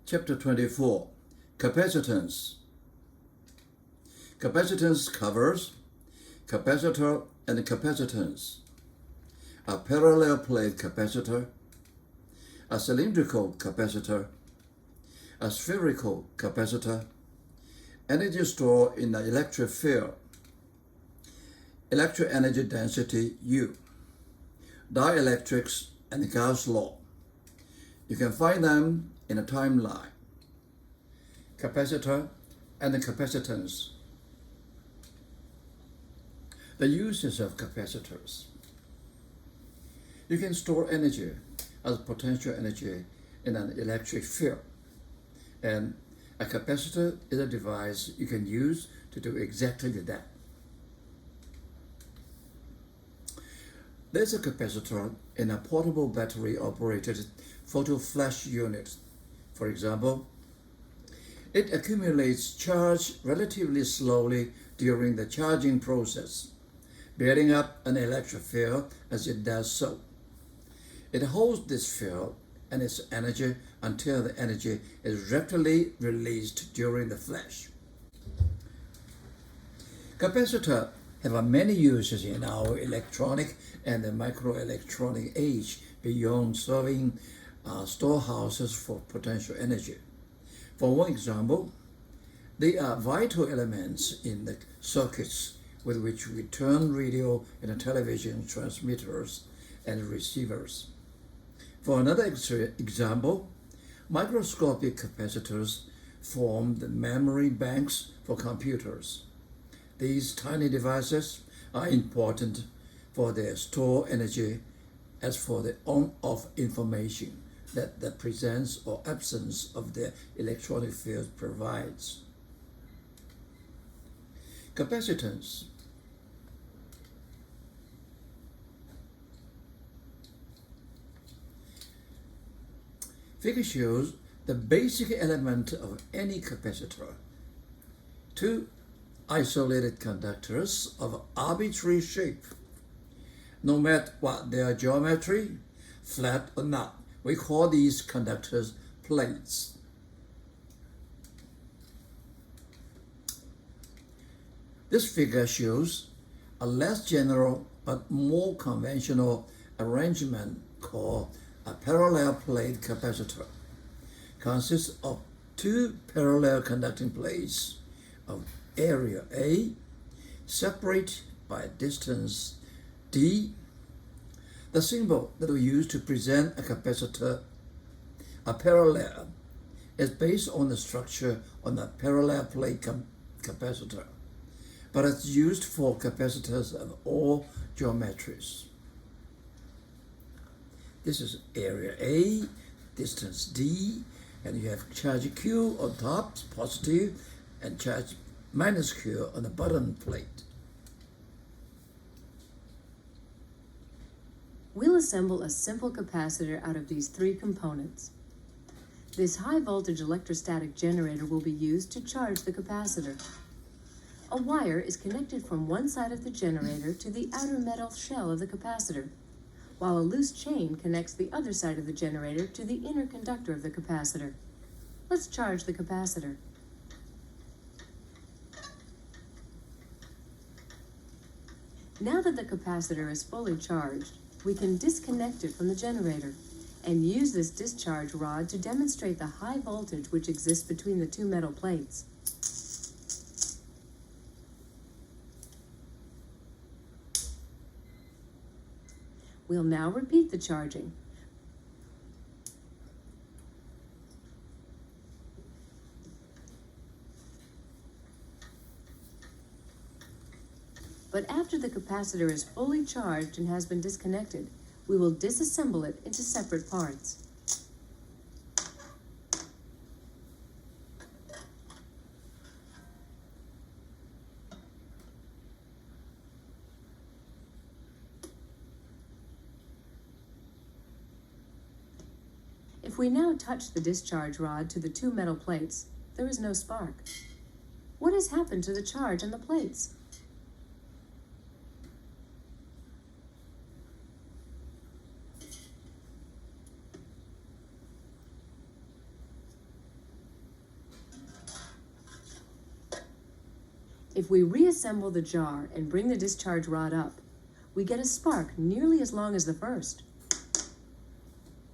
Chapter 24, Capacitance. Capacitance covers capacitor and capacitance, a parallel plate capacitor, a cylindrical capacitor, a spherical capacitor, energy stored in the electric field, electric energy density U, Dielectrics, and Gauss law. You can find them in a timeline. Capacitor and capacitance. The uses of capacitors. You can store energy as potential energy in an electric field, and a capacitor is a device you can use to do exactly that. There's a capacitor in a portable battery-operated photo flash unit. For example, it accumulates charge relatively slowly during the charging process, building up an electric field as it does so. It holds this field and its energy until the energy is rapidly released during the flash. Capacitors have many uses in our electronic and microelectronic age beyond serving storehouses for potential energy. For one example, they are vital elements in the circuits with which we turn radio and television transmitters and receivers. For another example, microscopic capacitors form the memory banks for computers. These tiny devices are important for their stored energy as for the on-off information that the presence or absence of the electronic field provides. Capacitance. Figure shows the basic element of any capacitor. Two isolated conductors of arbitrary shape. No matter what their geometry, flat or not, we call these conductors plates. This figure shows a less general but more conventional arrangement called a parallel plate capacitor. Consists of two parallel conducting plates of area A, separate by a distance D. The symbol that we use to present a capacitor, a parallel, is based on the structure on a parallel plate capacitor, but it's used for capacitors of all geometries. This is area A, distance D, and you have charge Q on top, positive, and charge minus Q on the bottom plate. We'll assemble a simple capacitor out of these three components. This high-voltage electrostatic generator will be used to charge the capacitor. A wire is connected from one side of the generator to the outer metal shell of the capacitor, while a loose chain connects the other side of the generator to the inner conductor of the capacitor. Let's charge the capacitor. Now that the capacitor is fully charged, we can disconnect it from the generator and use this discharge rod to demonstrate the high voltage which exists between the two metal plates. We'll now repeat the charging. But after the capacitor is fully charged and has been disconnected, we will disassemble it into separate parts. If we now touch the discharge rod to the two metal plates, there is no spark. What has happened to the charge on the plates? If we reassemble the jar and bring the discharge rod up, we get a spark nearly as long as the first.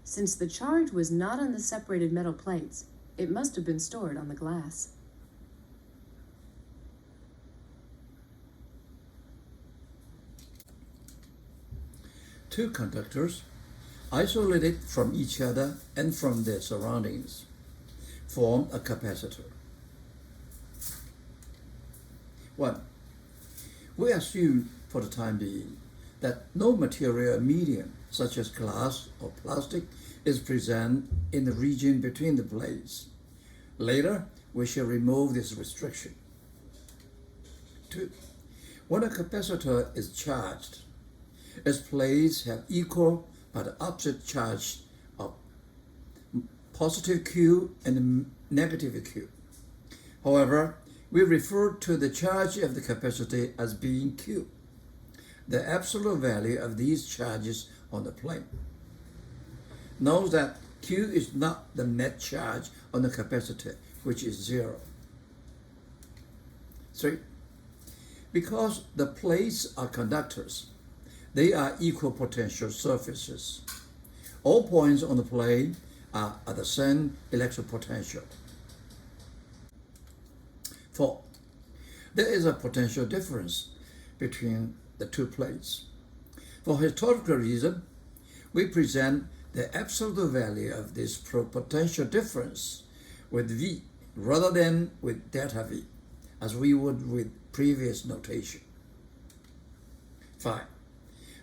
Since the charge was not on the separated metal plates, it must have been stored on the glass. Two conductors, isolated from each other and from their surroundings, form a capacitor. 1. We assume for the time being that no material medium, such as glass or plastic, is present in the region between the plates. Later, we shall remove this restriction. 2. When a capacitor is charged, its plates have equal but opposite charge of positive Q and negative Q. However, we refer to the charge of the capacitor as being Q, the absolute value of these charges on the plate. Note that Q is not the net charge on the capacitor, which is 0. 3. Because the plates are conductors, they are equal potential surfaces. All points on the plate are at the same electric potential. 4. There is a potential difference between the two plates. For historical reason, we present the absolute value of this potential difference with V rather than with delta V, as we would with previous notation. 5.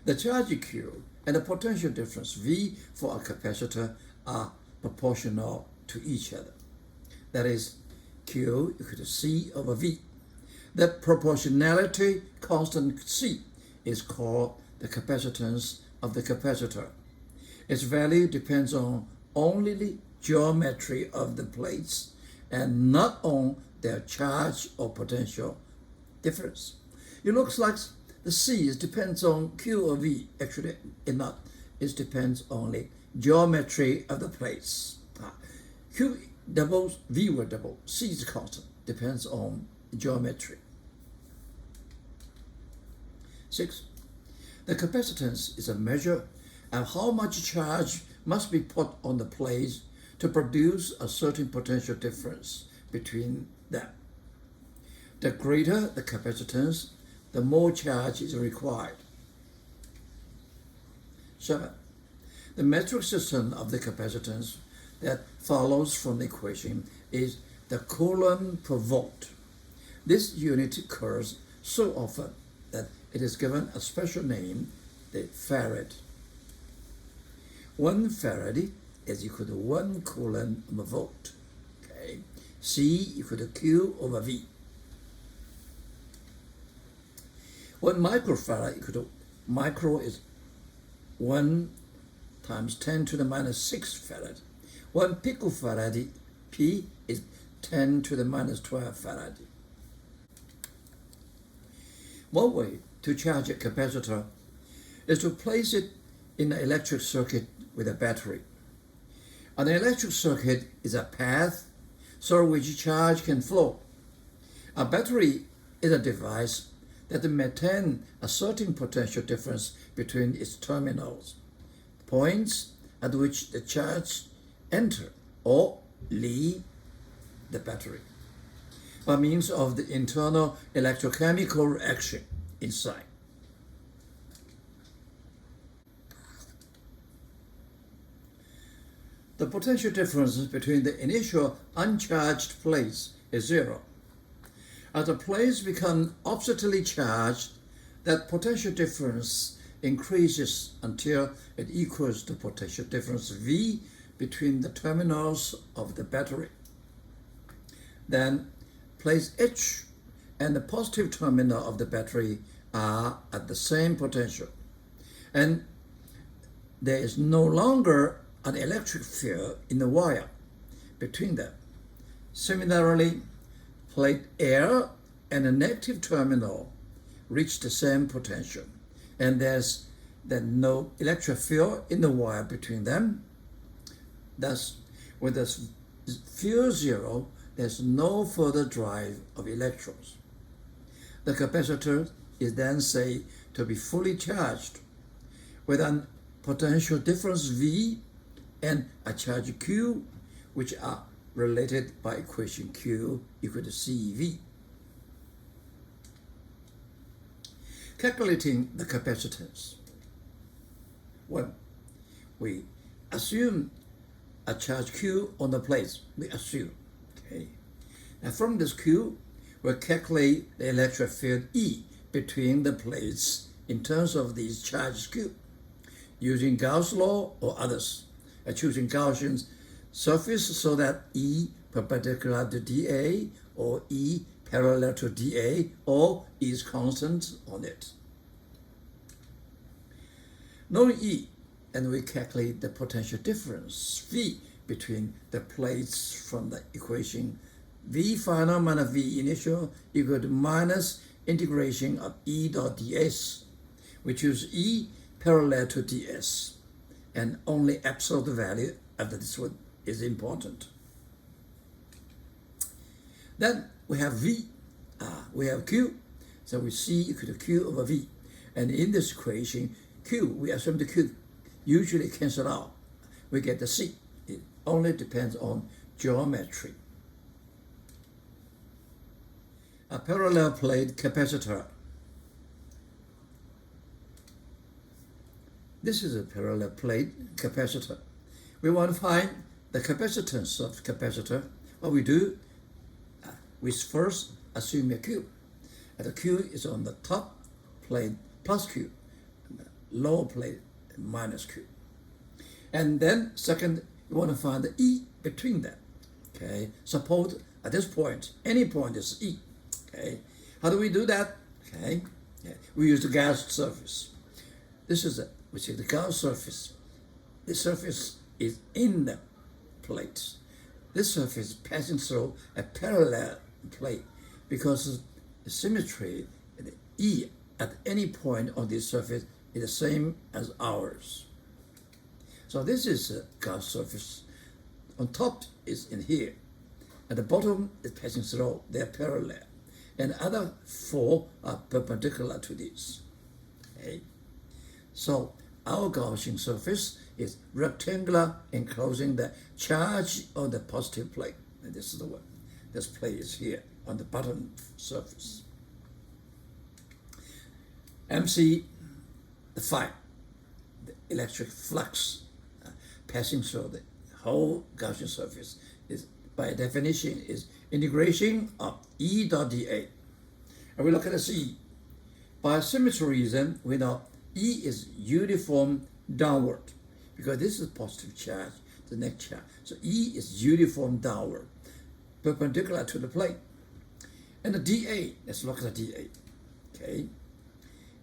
The charge Q and the potential difference V for a capacitor are proportional to each other. That is, Q equal to C over V. The proportionality constant C is called the capacitance of the capacitor. Its value depends on only the geometry of the plates and not on their charge or potential difference. It looks like the C depends on Q or V. Actually, it not. It depends on the geometry of the plates. Q doubles, V will double. C is constant. Depends on geometry. 6. The capacitance is a measure of how much charge must be put on the plates to produce a certain potential difference between them. The greater the capacitance, the more charge is required. 7. The metric system of the capacitance that follows from the equation is the coulomb per volt. This unit occurs so often that it is given a special name, the farad. 1 farad is equal to 1 coulomb per volt. Okay. C equal to Q over V. 1 microfarad equal to, micro is 1 times 10 to the minus 6 farad. 1 picofarad, P, is 10 to the minus 12 farad. One way to charge a capacitor is to place it in an electric circuit with a battery. An electric circuit is a path through which charge can flow. A battery is a device that maintains a certain potential difference between its terminals, points at which the charge enter or leave the battery, by means of the internal electrochemical reaction inside. The potential difference between the initial uncharged plates is 0. As the plates become oppositely charged, that potential difference increases until it equals the potential difference V between the terminals of the battery. Then plate H and the positive terminal of the battery are at the same potential, and there is no longer an electric field in the wire between them. Similarly, plate L and the negative terminal reach the same potential, and there's then no electric field in the wire between them. Thus, with the field 0, there's no further drive of electrons. the capacitor is then said to be fully charged with a potential difference V and a charge Q, which are related by equation Q equal to CV. Calculating the capacitance. When we assume a charge Q on the plates, we assume, okay. Now from this Q, we'll calculate the electric field E between the plates in terms of these charges Q, using Gauss law or others, choosing Gaussian surface so that E perpendicular to dA or E parallel to dA or E is constant on it. Knowing E, and we calculate the potential difference V between the plates from the equation V final minus V initial equal to minus integration of E dot ds. We choose E parallel to ds, and only absolute value after this one is important. Then we have V, we have Q, so we C equal to Q over V. And in this equation, Q, we assume the Q usually cancel out. We get the C. It only depends on geometry. A parallel plate capacitor. This is a parallel plate capacitor. We want to find the capacitance of capacitor. What we do, we first assume a Q. And the Q is on the top plate plus Q, and the lower plate minus Q. And then second, you want to find the E between them. Okay, suppose at this point, any point is E. Okay, how do we do that? Okay, we use the Gauss surface. This is which is the Gauss surface. The surface is in the plate. This surface is passing through a parallel plate because the symmetry, the E at any point on this surface is the same as ours. So this is a Gauss surface. On top is in here. At the bottom is passing through. They are parallel. And the other four are perpendicular to this. Okay? So our Gaussian surface is rectangular, enclosing the charge on the positive plate. And this is the one. This plate is here on the bottom surface. MC, the phi, the electric flux passing through the whole Gaussian surface is, by definition, is integration of E dot dA. And we look at the C. By symmetry reason, we know E is uniform downward because this is positive charge, the net charge. So E is uniform downward, perpendicular to the plate. And the dA, let's look at the dA. Okay.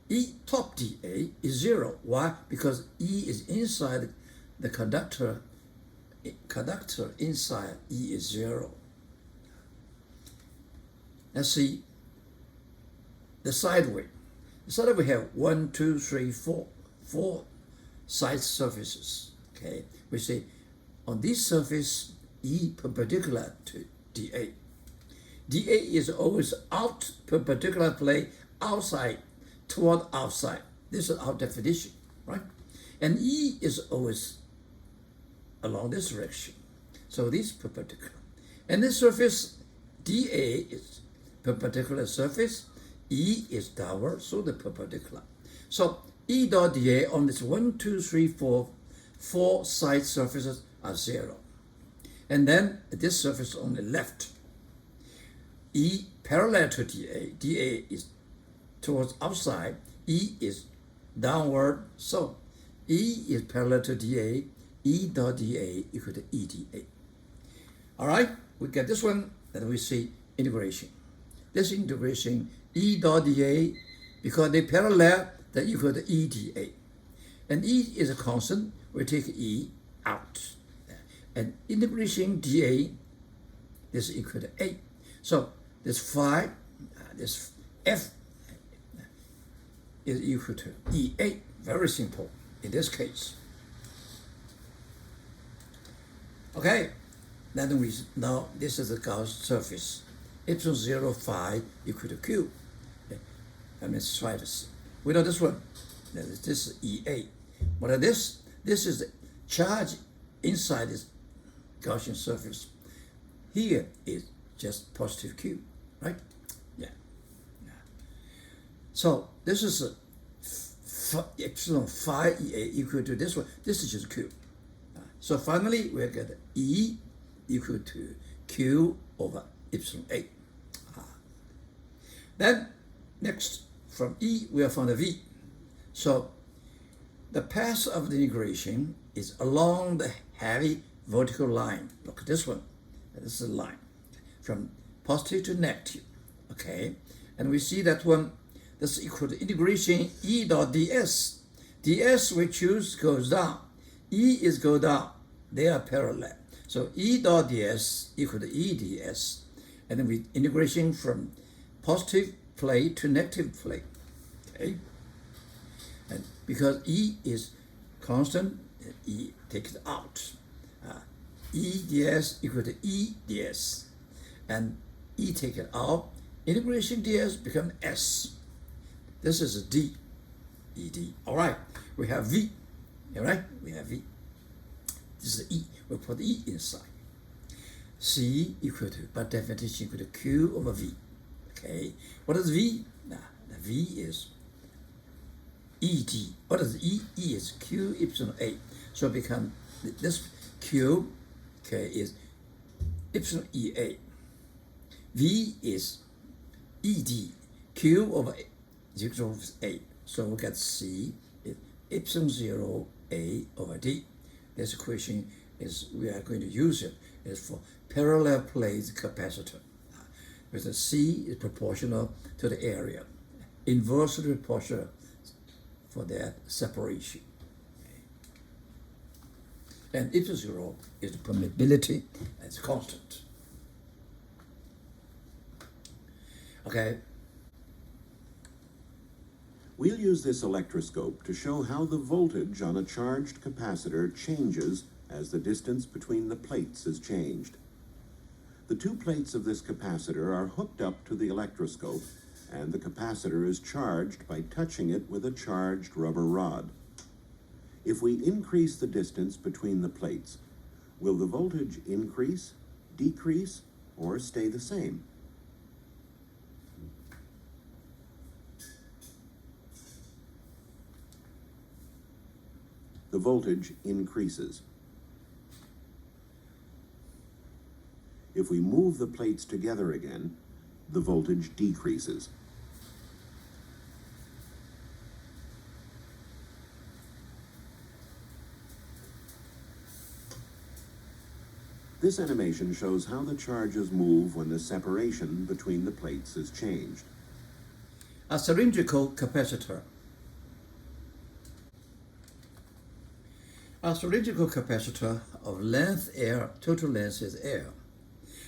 E top dA is 0. Why? Because E is inside the conductor. Conductor inside E is 0. Let's see the sideway. The sideway we have 1, 2, 3, 4. 4 side surfaces. Okay. We say on this surface E perpendicular to dA. dA is always out perpendicular plane outside toward outside. This is our definition, right? And E is always along this direction. So this is perpendicular. And this surface, dA is perpendicular surface, E is downward, so the perpendicular. So E dot dA on this 1, 2, 3, 4, 4 side surfaces are 0. And then this surface on the left, E parallel to dA, dA is towards outside, E is downward, so E is parallel to dA, E dot dA equal to EdA. All right, we get this one, then we see integration. This integration, E dot dA, because they parallel, they equal to EdA. And E is a constant, we take E out. And integration dA, this is equal to A. So this phi, this F is equal to EA. Very simple in this case. Okay, then we now this is the Gauss surface. Epsilon 0 phi equal to Q. Let me try this. We know this one. This is EA. But this is the charge inside this Gaussian surface. Here is just positive Q, right? Yeah. So this is epsilon phi EA equal to this one. This is just Q. So finally, we get E equal to Q over epsilon A. Then next, from E, we have found a V. So the path of the integration is along the heavy vertical line. Look at this one. This is a line from positive to negative. Okay, and we see that one. This is equal to integration E dot ds. ds we choose goes down. E is go down. They are parallel. So E dot ds equal to E ds. And then we integration from positive plate to negative plate. Okay. And because E is constant, E takes it out. E ds equal to E ds. And E take it out. Integration ds become S. This is a D. ED. All right. We have V. All right. We have V. This is E. We put E inside. C equal to, by definition, equal to Q over V. Okay. What is V? Now, the V is ED. What is E? E is Q epsilon A. So it become this Q, okay, is epsilon EA. V is ED. Q over 0 over A. So we get C is epsilon 0 A over D. This equation is, we are going to use it, is for parallel plate capacitor. With the C is proportional to the area, inversely proportional for that separation. And epsilon 0 is the permeability, and it's constant. Okay. We'll use this electroscope to show how the voltage on a charged capacitor changes as the distance between the plates is changed. The two plates of this capacitor are hooked up to the electroscope, and the capacitor is charged by touching it with a charged rubber rod. If we increase the distance between the plates, will the voltage increase, decrease, or stay the same? The voltage increases. If we move the plates together again, the voltage decreases. This animation shows how the charges move when the separation between the plates is changed. A cylindrical capacitor. A cylindrical capacitor of length L, total length is L,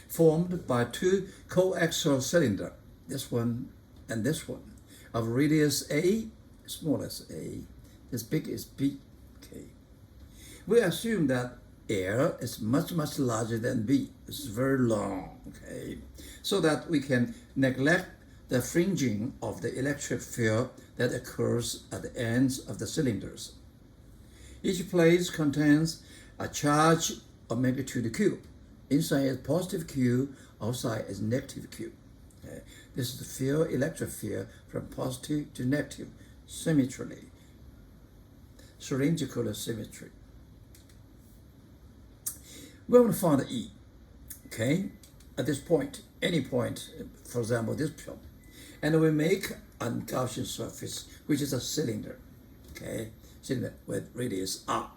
formed by two coaxial cylinders, this one and this one, of radius A, smallest A, this big is B. Okay. We assume that L is much larger than B. It's very long, okay, so that we can neglect the fringing of the electric field that occurs at the ends of the cylinders. Each plate contains a charge of magnitude Q. Inside is positive Q, outside is negative Q. Okay. This is the field, electric field, from positive to negative, symmetrically, cylindrical symmetry. We want to find the E, okay, at this point, any point, for example, this point. And we make a Gaussian surface, which is a cylinder, okay, cylinder with radius R.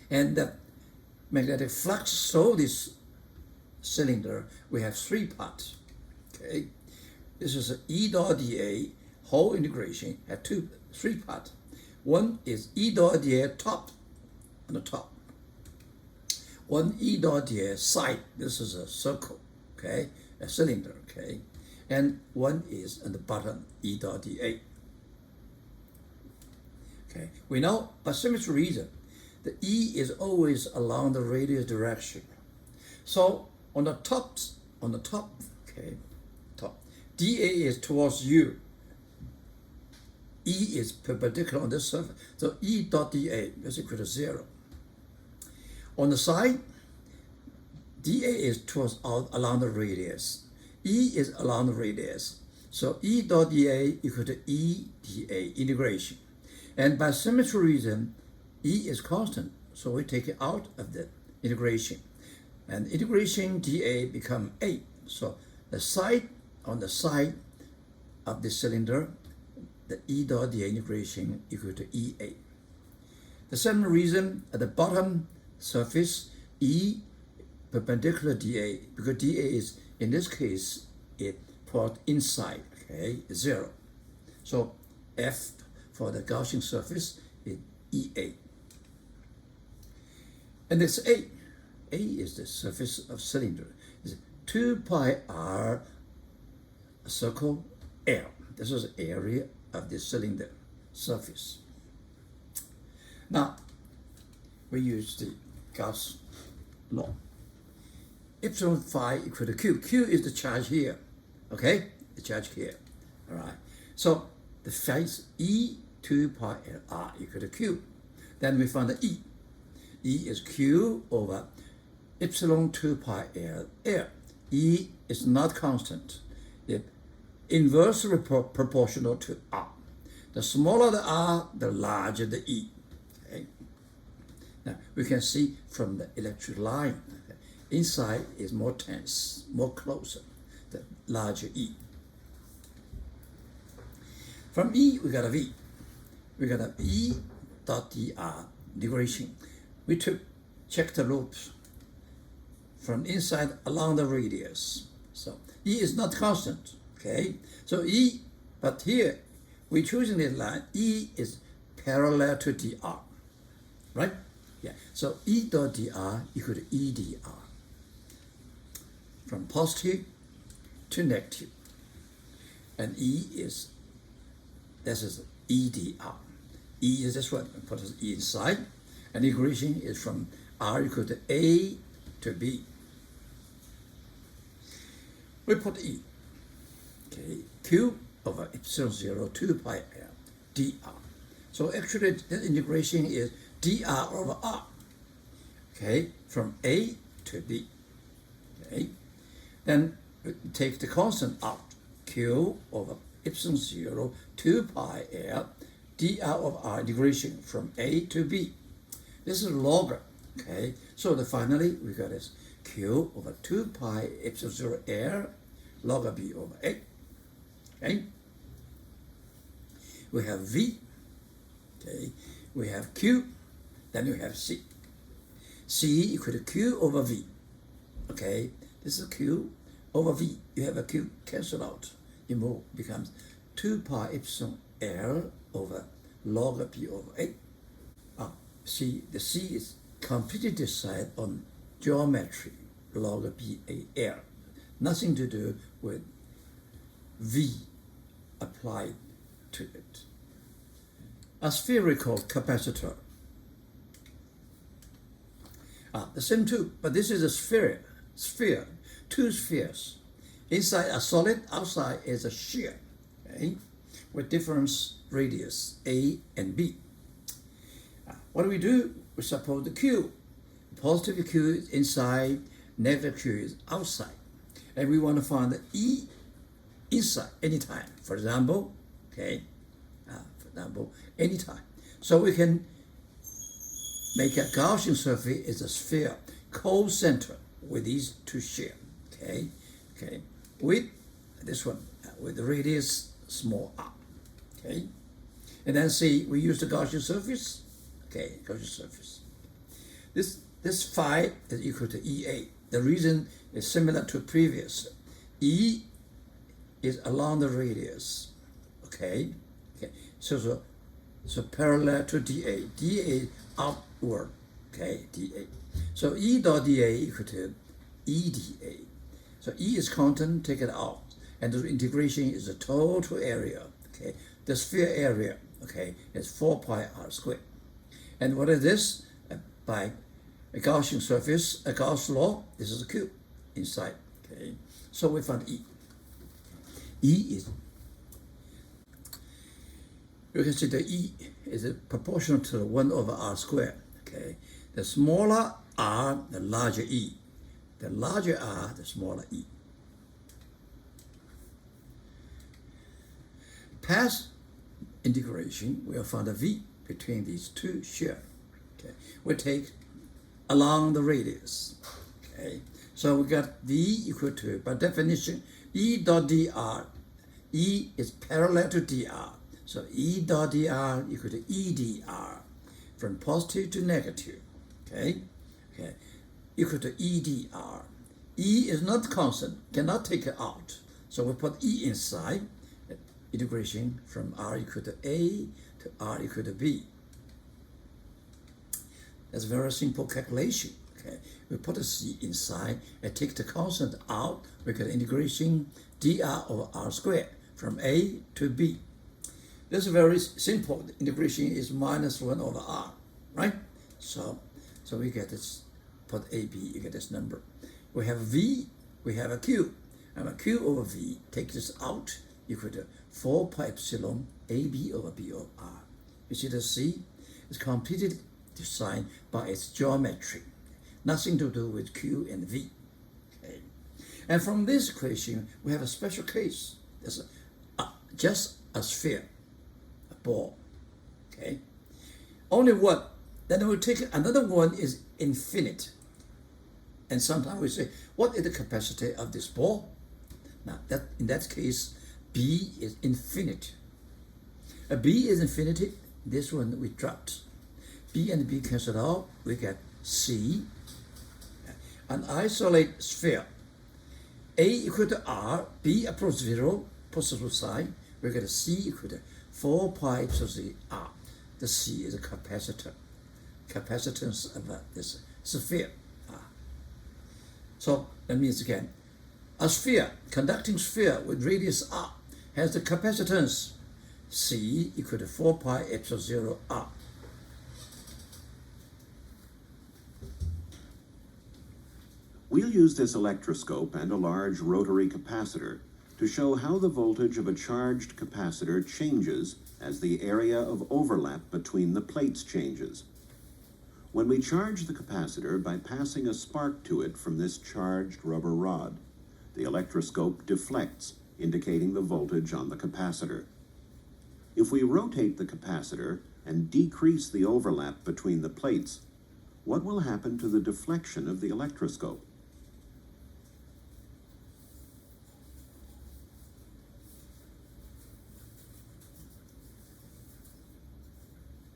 And the magnetic flux through this cylinder, we have three parts, okay. This is an E dot dA whole integration, have three parts. One is E dot dA top, on the top. One E dot dA side, this is a circle, okay, a cylinder, okay. And one is on the bottom, E dot dA. Okay, we know by symmetry reason, the E is always along the radial direction. So on the top, okay, top, dA is towards you. E is perpendicular on this surface. So E dot dA is equal to 0. On the side, dA is towards out along the radius. E is along the radius. So E dot dA equal to E dA integration. And by symmetry reason, E is constant. So we take it out of the integration. And integration dA become 8. So the side on the side of the cylinder, the E dot dA integration equal to E8. The same reason at the bottom surface, E perpendicular dA, because dA is, in this case, it put inside, okay, 0. So F for the Gaussian surface is E8. And it's A. A is the surface of cylinder. It's 2 pi r circle L. This is the area of the cylinder surface. Now, we use the Gauss law. Epsilon phi equal to Q. Q is the charge here, okay? The charge here, all right? So the phi is E 2 pi L R equal to Q. Then we find the E. E is Q over epsilon 2 pi L L. E is not constant. It's inversely proportional to R. The smaller the R, the larger the E. Okay? Now we can see from the electric line, okay, inside is more tense, more closer, the larger E. From E we got a V. We got a E dot dr integration. We check the loops from inside along the radius. So E is not constant, okay? So E, but here we're choosing this line, E is parallel to dr, right? Yeah, so E dot dr equal to E dr. From positive to negative. And E is, this is E dr. E is this one, put this E inside. And the equation is from R equal to A to B. We put E, okay, Q over epsilon 0 2 pi L dr. So actually the integration is dr over R, okay, from A to B, okay. Then we take the constant out, Q over epsilon 0 2 pi L dr over R integration from A to B. This is log, okay? So finally we got this Q over 2 pi epsilon 0 L log B over A, okay? We have V, okay? We have Q, then we have C. C equal to Q over V, okay? This is Q over V. You have a Q cancel out, you move, becomes 2 pi epsilon L over log B over A. See, the C is completely decided on geometry, log BAL. Nothing to do with V applied to it. A spherical capacitor. The same too, but this is a sphere, two spheres. Inside a solid, outside is a shear, okay, with different radius, A and B. What do? We suppose the Q. Positive Q is inside, negative Q is outside. And we want to find the E inside anytime. For example, okay, anytime. So we can make a Gaussian surface is a sphere, co-center with these two shear, okay, with this one, with the radius small r, okay. And then see, we use the Gaussian surface. Okay, Gaussian surface. This phi is equal to E8. The reason is similar to previous. E is along the radius. Okay. So parallel to dA. dA is outward. Okay, dA. So E dot dA equal to E dA. So E is constant, take it out. And the integration is the total area. Okay. The sphere area, okay, is 4 pi r squared. And what is this? By a Gaussian surface, a Gauss law, this is a Q inside, okay? So we found E. E is, you can see the E is proportional to 1 over R squared. Okay, the smaller R, the larger E. The larger R, the smaller E. Past integration, we'll find a V between these two shear. Okay, we take along the radius. Okay, so we got V equal to, by definition, E dot dr. E is parallel to dr. So E dot dr equal to E dr, from positive to negative. Okay, equal to E dr. E is not constant, cannot take it out. So we put E inside, integration from R equal to A to R equal to B. That's a very simple calculation. Okay, we put a C inside and take the constant out. We get integration dr over R squared from A to B. This is very simple. The integration is minus 1 over R, right? So we get this, put AB, you get this number. We have V, we have a Q, and a Q over V, take this out, equal to 4 pi epsilon AB over B over R. You see the C is completely defined by its geometry, nothing to do with Q and V. Okay. And from this equation, we have a special case. There's just a sphere, a ball. Okay, only one. Then we take another one is infinite. And sometimes we say, what is the capacity of this ball? Now, in that case, B is infinite. B is infinity. This one we dropped. B and B cancel out. We get C. An isolate sphere. A equal to R. B approach 0. Positive sign. We get C equal to 4 pi epsilon R. The C is a capacitor. Capacitance of this sphere. So that means again, a sphere, conducting sphere with radius R, has the capacitance C equal to 4 pi epsilon 0 R. We'll use this electroscope and a large rotary capacitor to show how the voltage of a charged capacitor changes as the area of overlap between the plates changes. When we charge the capacitor by passing a spark to it from this charged rubber rod, the electroscope deflects, indicating the voltage on the capacitor. If we rotate the capacitor and decrease the overlap between the plates, what will happen to the deflection of the electroscope?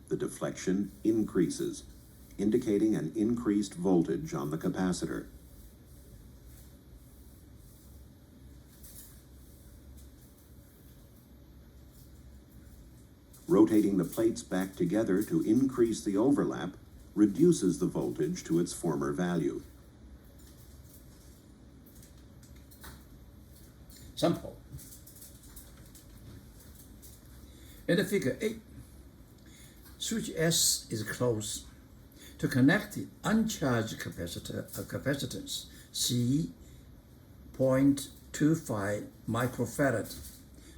The deflection increases, indicating an increased voltage on the capacitor. Rotating the plates back together to increase the overlap reduces the voltage to its former value. Sample. In the figure 8, switch S is closed. To connect the uncharged capacitor of capacitance C 0.25 microfarad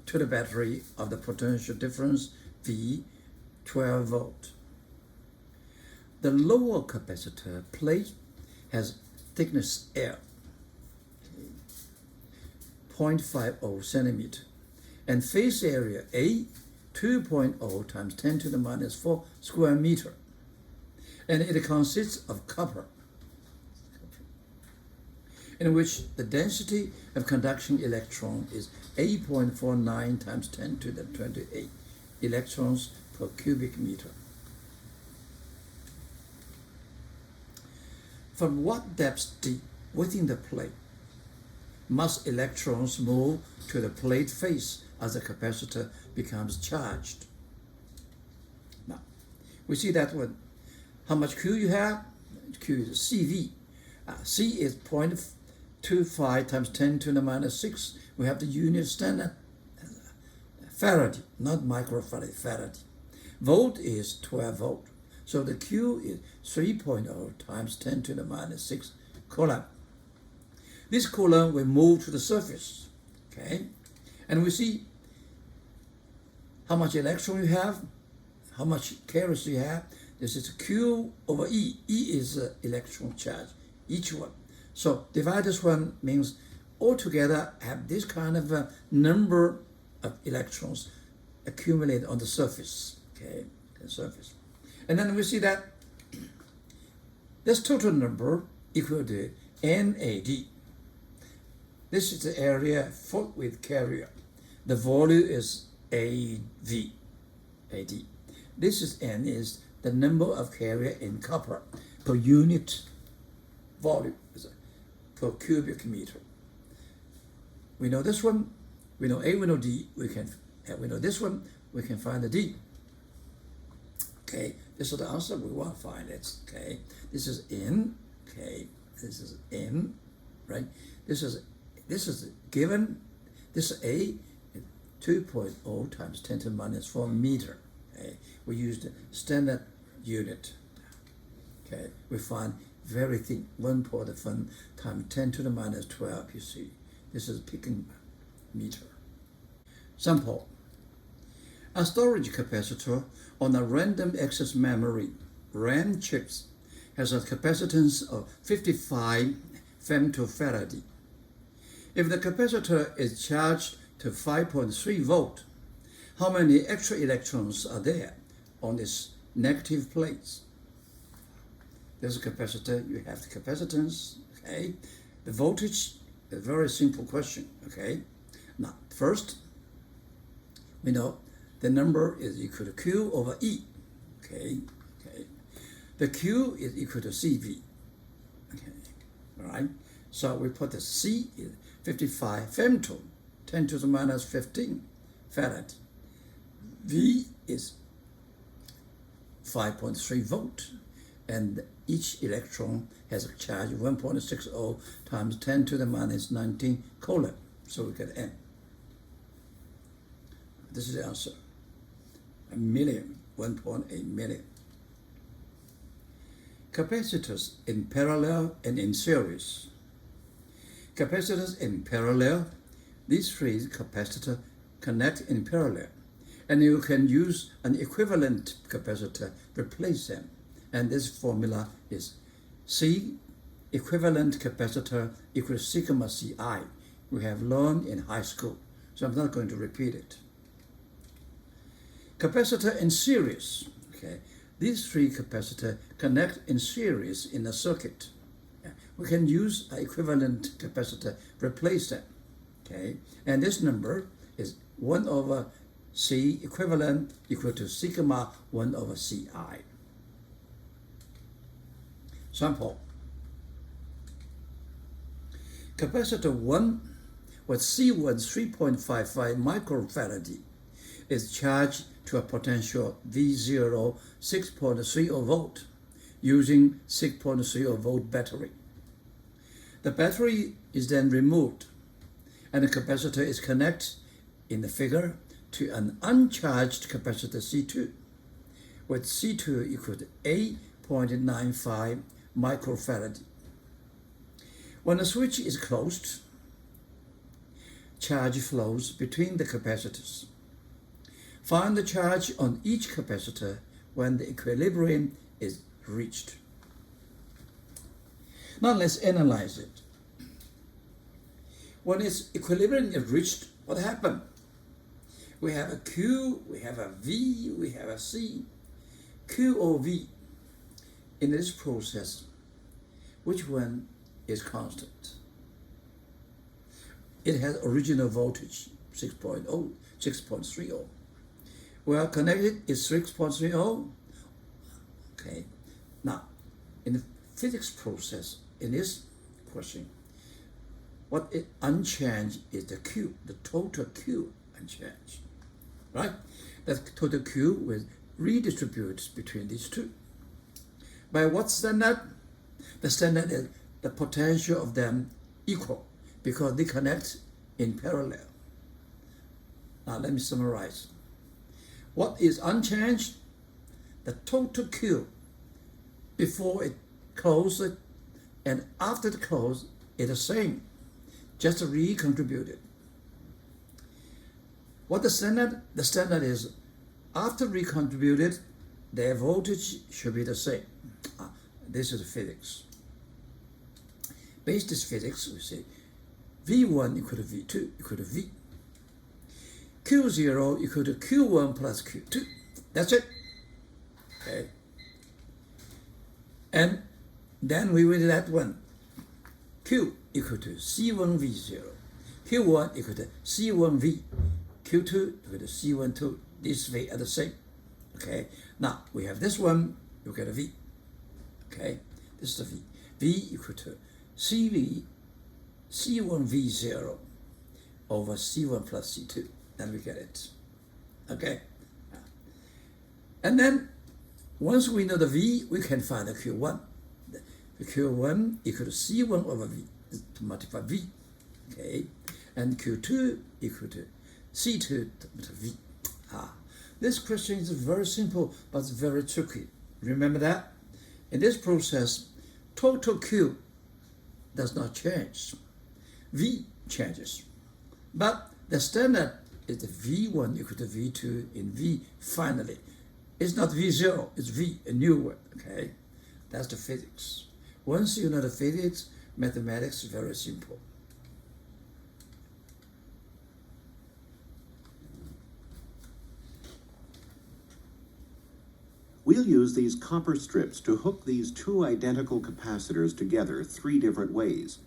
to the battery of the potential difference V 12 volt. The lower capacitor plate has thickness L 0.50 centimeter and face area A 2.0 times 10 to the minus 4 square meter. And it consists of copper, in which the density of conduction electron is 8.49 times 10 to the 28 electrons per cubic meter. From what depth deep within the plate must electrons move to the plate face as the capacitor becomes charged? Now, we see that one. How much Q you have? Q is CV. C is 0.25 times 10 to the minus 6. We have the unit standard Farad, not microfarad, Farad. Volt is 12 volt. So the Q is 3.0 times 10 to the minus 6 coulomb. This coulomb will move to the surface, okay? And we see how much electron you have, how much carriers you have. This is Q over E. E is the electron charge, each one. So divide this one means altogether have this kind of a number of electrons accumulate on the surface, okay, the surface. And then we see that this total number equal to NAD. This is the area filled with carrier. The volume is AV, AD. This is N is the number of carrier in copper per unit volume, per cubic meter. We know this one, we know A, we know D, we know this one, we can find the D. Okay, this is the answer we want to find it. Okay, this is N, okay, this is N, right? This is given, this is A, 2.0 times 10 to the minus 4 meter. Okay, we use the standard unit. Okay, we find very thin, 1.5 times 10 to the minus 12, you see. This is picking meter. Sample. A storage capacitor on a random access memory, RAM chips, has a capacitance of 55 femtofarad. If the capacitor is charged to 5.3 volt, how many extra electrons are there on its negative plates? There's a capacitor, you have the capacitance, okay? The voltage, a very simple question, okay? Now, first, we know the number is equal to Q over E, okay? The Q is equal to CV, okay, all right? So we put the C is 55 femto, 10 to the minus 15 farad. V is 5.3 volt, and each electron has a charge of 1.60 times 10 to the minus 19 coulomb. So we get N. This is the answer. 1.8 million. Capacitors in parallel and in series. Capacitors in parallel, these three capacitors connect in parallel, and you can use an equivalent capacitor to replace them. And this formula is C equivalent capacitor equals sigma Ci. We have learned in high school, so I'm not going to repeat it. Capacitor in series, okay. These three capacitors connect in series in a circuit. We can use an equivalent capacitor, replace them, okay. And this number is 1 over C equivalent equal to sigma 1 over Ci. Sample. Capacitor 1 with C1 3.55 microfarad is charged to a potential V0 6.30 volt using 6.30 volt battery. The battery is then removed and the capacitor is connected in the figure to an uncharged capacitor C2 with C2 equal to 8.95 microfarad. When the switch is closed, charge flows between the capacitors. Find the charge on each capacitor when the equilibrium is reached. Now let's analyze it. When its equilibrium is reached, what happened? We have a Q, we have a V, we have a C. Q or V. In this process, which one is constant? It has original voltage, 6.0, 6.30. Well, connected is 6.30. Okay. Now, in the physics process, in this question, what is unchanged is the Q, the total Q unchanged, right? That total Q will redistribute between these two. By what standard? The standard is the potential of them equal because they connect in parallel. Now let me summarize. What is unchanged? The total Q before it closes and after the close is the same, just recontributed. What the standard? The standard is after recontributed, their voltage should be the same. This is physics. Based this physics, we say V1 equal to V2 equal to V. Q0 equal to Q1 plus Q2. That's it. Okay. And then we will let one. Q equal to C1V0. Q1 equal to C1V. Q2 equal to C12. This way are the same. Okay. Now we have this one, you get a V. Okay. This is the V. V equal to CV C1V0 over C1 plus C2. Then we get it. Okay. And then once we know the V, we can find the Q1. The Q1 equal to C1 over V to multiply V. Okay. And Q2 equal to C2 to V. This question is very simple, but it's very tricky. Remember that? In this process, total Q does not change. V changes. But the standard is the V1 equal to V2 in V finally. It's not V0, it's V, a new word, okay? That's the physics. Once you know the physics, mathematics is very simple. We'll use these copper strips to hook these two identical capacitors together 3 different ways.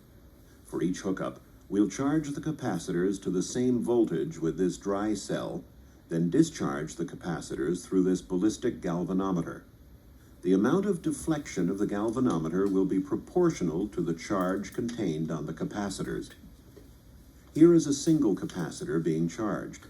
For each hookup, we'll charge the capacitors to the same voltage with this dry cell, then discharge the capacitors through this ballistic galvanometer. The amount of deflection of the galvanometer will be proportional to the charge contained on the capacitors. Here is a single capacitor being charged.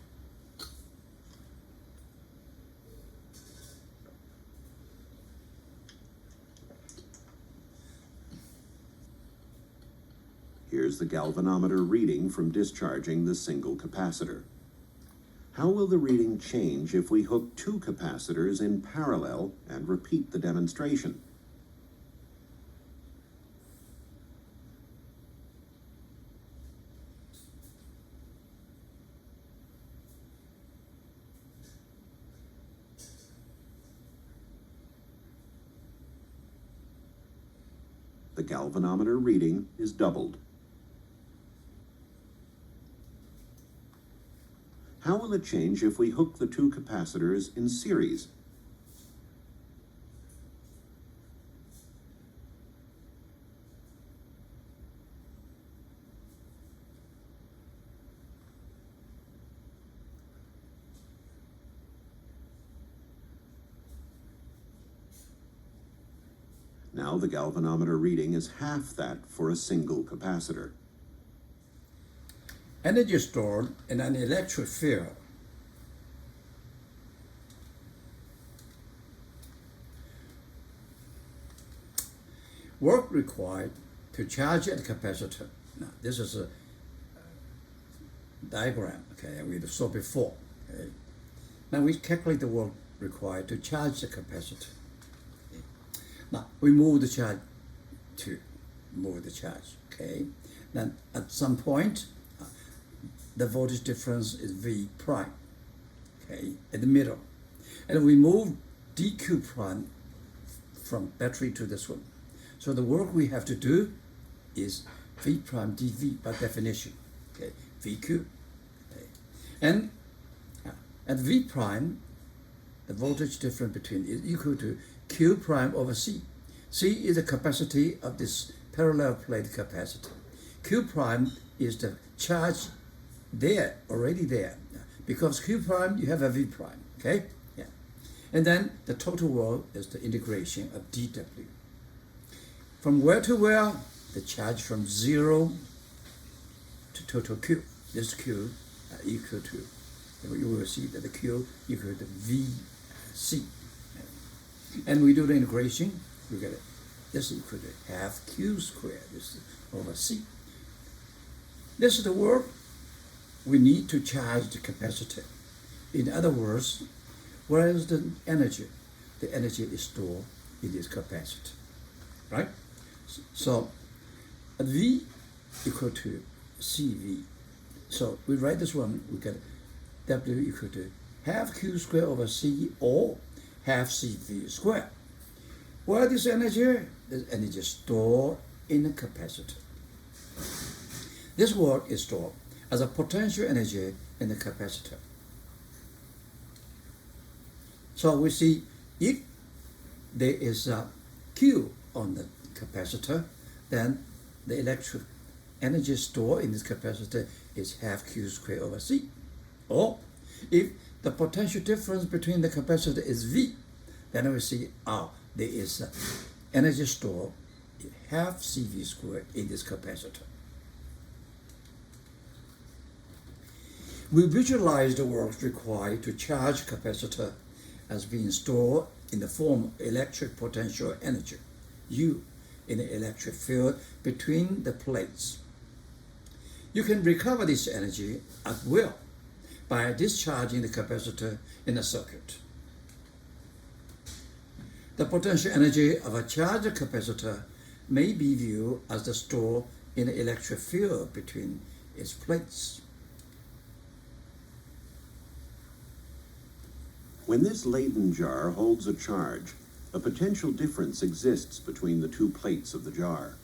Here's the galvanometer reading from discharging the single capacitor. How will the reading change if we hook 2 capacitors in parallel and repeat the demonstration? The galvanometer reading is doubled. How will it change if we hook the 2 capacitors in series? Now the galvanometer reading is half that for a single capacitor. Energy stored in an electric field. Work required to charge a capacitor. Now, this is a diagram, okay, we saw before. Okay. Now we calculate the work required to charge the capacitor. Okay. Now we move the charge okay. Then at some point, the voltage difference is V prime, okay, in the middle. And we move dq prime from battery to this one. So the work we have to do is V prime dV by definition, okay, VQ. Okay. And at V prime, the voltage difference between is equal to Q prime over C. C is the capacity of this parallel plate capacitor. Q prime is the charge there, already there. Because Q prime, you have a V prime, okay? Yeah. And then the total work is the integration of dW. From where to where? The charge from 0 to total Q. This Q equal to, you will see that the Q equal to VC. And we do the integration, we get it. This is equal to half Q squared, this is over C. This is the work we need to charge the capacitor. In other words, where is the energy? The energy is stored in this capacitor, right? So V equal to CV. So we write this one, we get W equal to half Q squared over C or half CV squared. What is energy? This energy stored in a capacitor. This work is stored as a potential energy in the capacitor. So we see if there is a Q on the capacitor, then the electric energy stored in this capacitor is half Q squared over C. Or if the potential difference between the capacitor is V, then we see there is energy stored half CV squared in this capacitor. We visualize the work required to charge capacitor as being stored in the form of electric potential energy, U, in the electric field between the plates. You can recover this energy at will by discharging the capacitor in a circuit. The potential energy of a charged capacitor may be viewed as the store in the electric field between its plates. When this Leyden jar holds a charge, a potential difference exists between the two plates of the jar.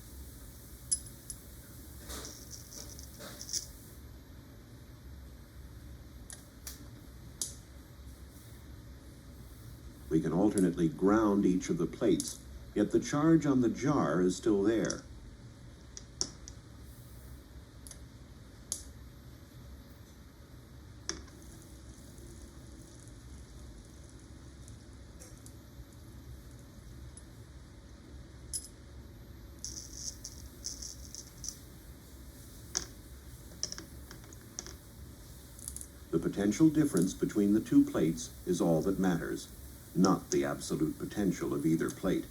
We can alternately ground each of the plates, yet the charge on the jar is still there. The potential difference between the two plates is all that matters, not the absolute potential of either plate.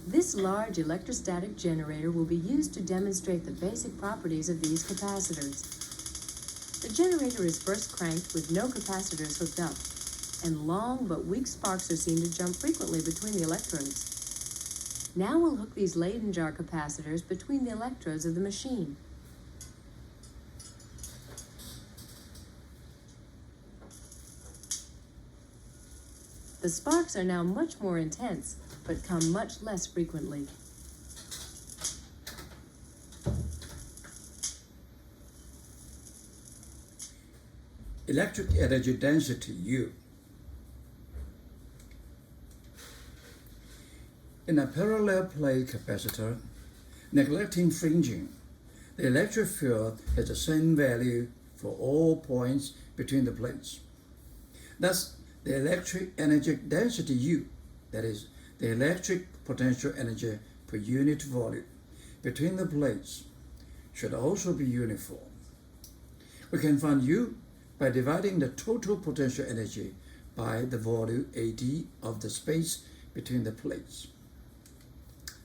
This large electrostatic generator will be used to demonstrate the basic properties of these capacitors. The generator is first cranked with no capacitors hooked up, and long but weak sparks are seen to jump frequently between the electrodes. Now we'll hook these Leyden jar capacitors between the electrodes of the machine. The sparks are now much more intense, but come much less frequently. Electric energy density, U. In a parallel plate capacitor, neglecting fringing, the electric field has the same value for all points between the plates. Thus, the electric energy density U, that is, the electric potential energy per unit volume between the plates, should also be uniform. We can find U by dividing the total potential energy by the volume AD of the space between the plates.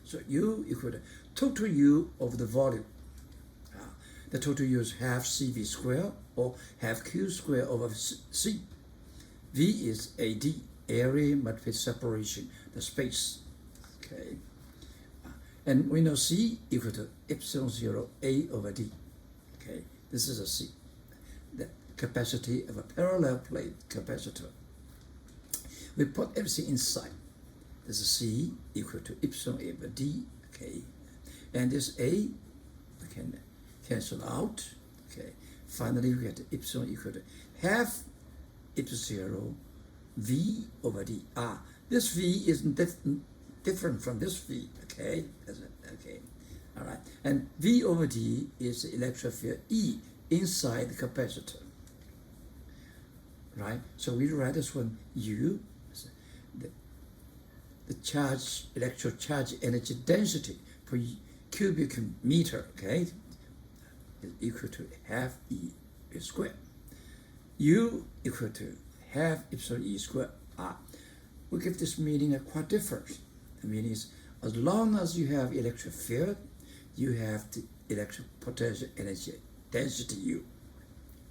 So U equal to total U over the volume. The total U is half CV squared or half Q squared over C. V is AD, area multiplied separation, the space. Okay. And we know C equal to epsilon 0 A over D. Okay. This is a C, the capacity of a parallel plate capacitor. We put everything inside. This is C equal to epsilon A over D, okay? And this A we can cancel out, okay? Finally, we get epsilon equal to half epsilon 0 V over D. This V is different from this V, okay? Okay, all right. And V over D is the electric field E inside the capacitor, right? So we write this one U, the charge, electric charge energy density per cubic meter, okay, is equal to half E squared. U equal to half epsilon E squared. We give this meaning a quite different. The meaning is, as long as you have electric field, you have the electric potential energy density U.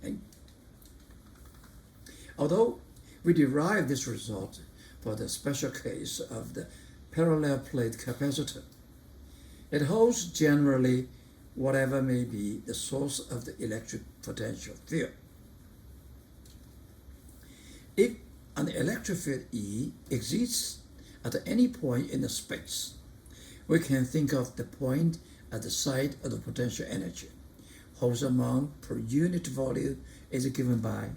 Okay? Although we derive this result for the special case of the parallel plate capacitor, It holds generally whatever may be the source of the electric potential field. If an electric field E exists at any point in the space, we can think of the point at the site of the potential energy, whose amount per unit volume is given by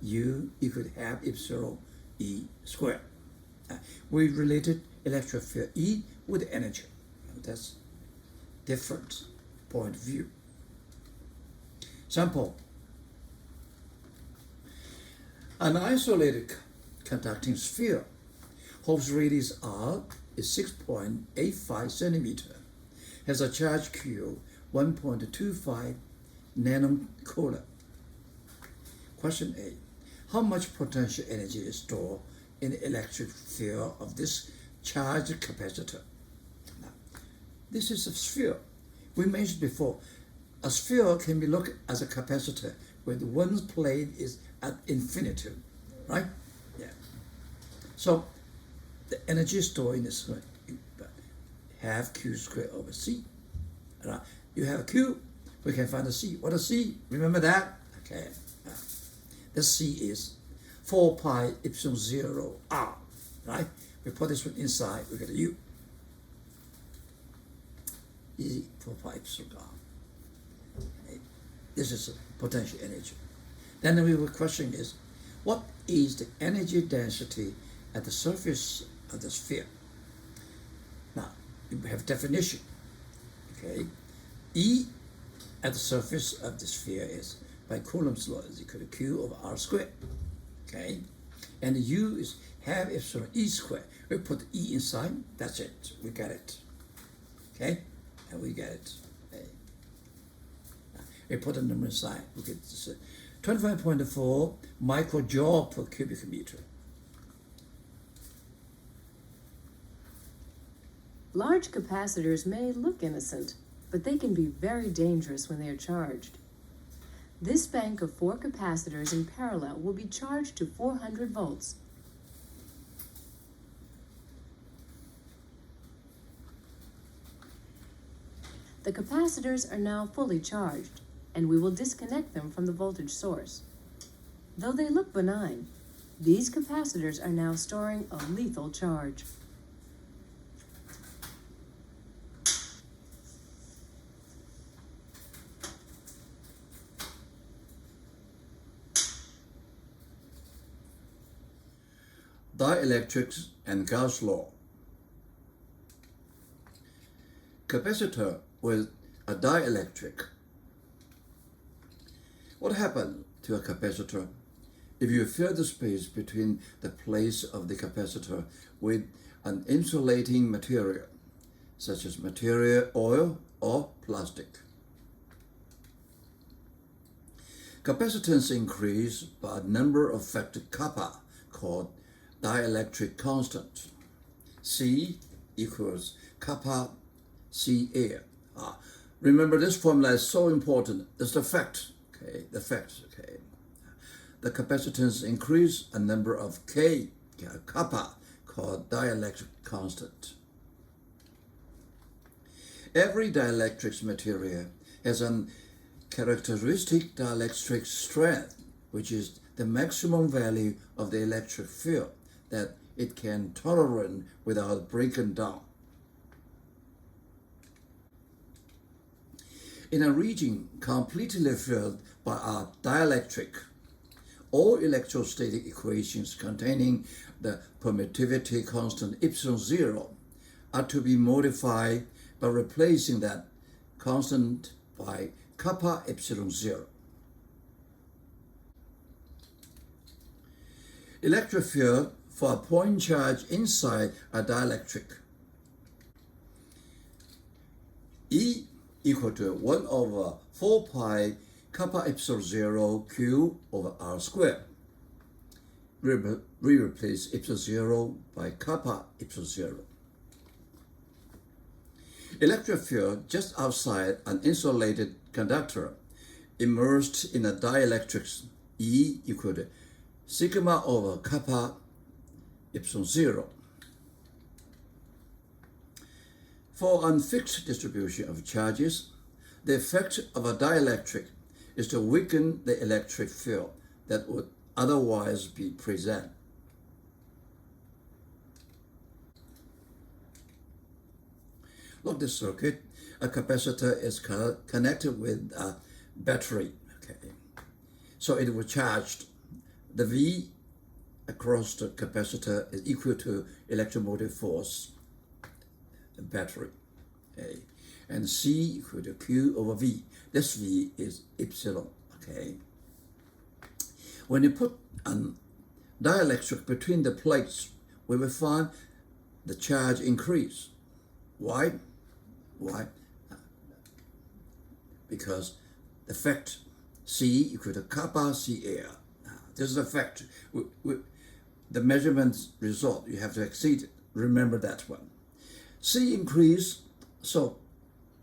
U equal to half epsilon E squared. We related electric field E with energy. That's different point of view. Sample. An isolated conducting sphere whose radius R is 6.85 centimeter has a charge Q 1.25 nanocoulomb. Question A. How much potential energy is stored in the electric field of this charged capacitor? Now, this is a sphere. We mentioned before, a sphere can be looked as a capacitor with one plate is at infinity, right? Yeah. So the energy stored in this half Q squared over C. Right? You have a Q, we can find the C. What is C? Remember that? Okay. The C is 4 pi epsilon 0 R, right? We put this one inside, we get a U. Easy, 4 pi epsilon R. Okay. This is potential energy. Then the question is, what is the energy density at the surface of the sphere? Now, you have definition. Okay, E at the surface of the sphere is by Coulomb's law is equal to Q over R squared. Okay, and the U is half epsilon E squared. We put E inside. That's it. We get it. Okay, and we get it. Okay. We put a number inside. We get this, 25.4 microjoule per cubic meter. Large capacitors may look innocent, but they can be very dangerous when they are charged. This bank of 4 capacitors in parallel will be charged to 400 volts. The capacitors are now fully charged, and we will disconnect them from the voltage source. Though they look benign, these capacitors are now storing a lethal charge. Dielectrics and Gauss law. Capacitor with a dielectric. What happens to a capacitor if you fill the space between the plates of the capacitor with an insulating material, such as material oil or plastic? Capacitance increase by a number of factor kappa called dielectric constant. C equals kappa C air. Remember, this formula is so important. It's the fact. Okay, the fact. Okay, the capacitance increase a number of K kappa called dielectric constant. Every dielectric material has a characteristic dielectric strength, which is the maximum value of the electric field that it can tolerate without breaking down. In a region completely filled by a dielectric, all electrostatic equations containing the permittivity constant epsilon 0 are to be modified by replacing that constant by kappa epsilon 0. Electric field for a point charge inside a dielectric. E equal to 1 over 4 pi kappa epsilon 0 Q over R squared. We replace epsilon 0 by kappa epsilon 0. Electric field just outside an insulated conductor immersed in a dielectric. E equal to sigma over kappa epsilon 0. For unfixed distribution of charges, the effect of a dielectric is to weaken the electric field that would otherwise be present. Look, this circuit, a capacitor is connected with a battery. Okay, so it was charged. The V across the capacitor is equal to electromotive force, the battery. Okay, and C equal to Q over V. This V is epsilon. Okay. When you put a dielectric between the plates, we will find the charge increase. Why? Why? Because the effect C equal to kappa CL. This is a fact. The measurement result, you have to exceed it. Remember that one. C increase, so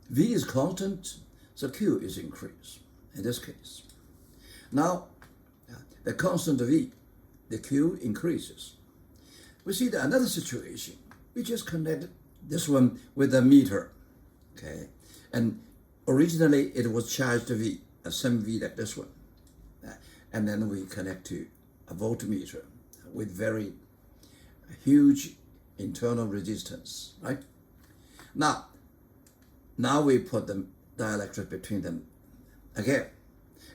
V is constant, so Q is increased in this case. Now, the constant V, the Q increases. We see that another situation. We just connected this one with a meter, okay? And originally it was charged V, a same V like this one. And then we connect to a voltmeter with very huge internal resistance, right? Now we put the dielectric between them again,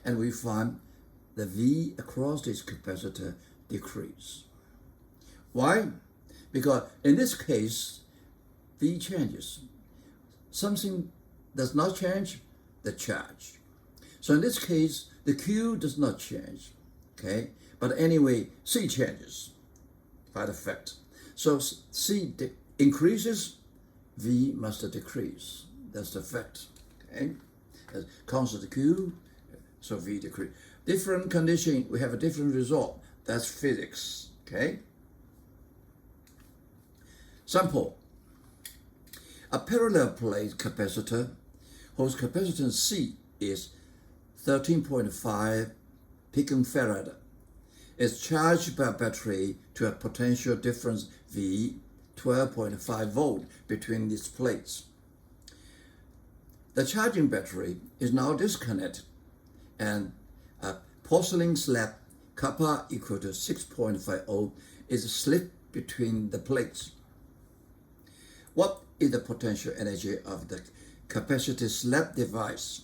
and we find the V across this capacitor decrease. Why? Because in this case, V changes. Something does not change, the charge. So in this case, the Q does not change, okay? But anyway, C changes by the fact. So C increases, V must decrease. That's the fact, okay? As constant Q, so V decrease. Different condition, we have a different result. That's physics, okay? Sample. A parallel plate capacitor whose capacitance C is 13.5 picofarad is charged by a battery to a potential difference V 12.5 volt between these plates. The charging battery is now disconnected and a porcelain slab kappa equal to 6.50 is slipped between the plates. What is the potential energy of the capacitive slab device,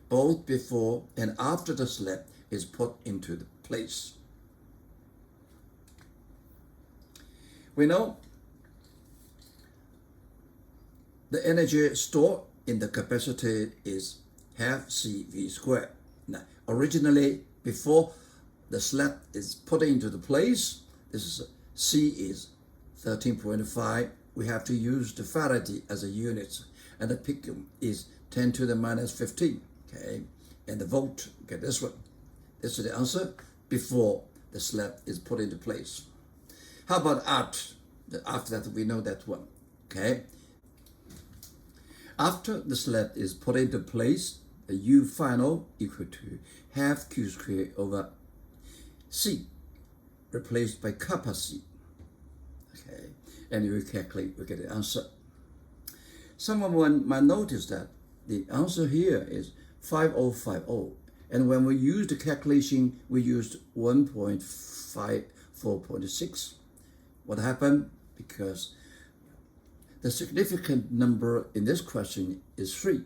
both before and after the slab is put into the place? We know the energy stored in the capacitor is half CV squared. Now, originally, before the slab is put into the place, this is C is 13.5. We have to use the Faraday as a unit, and the picum is 10 to the minus 15. Okay, and the volt, get this one. This is the answer before the slab is put into place. How about after? After that, we know that one. Okay. After the slab is put into place, the U final equal to half Q squared over C, replaced by kappa C. Okay, and you calculate, we get the answer. Someone might notice that the answer here is 5050, and when we used the calculation, we used 1.54.6. What happened? Because the significant number in this question is 3.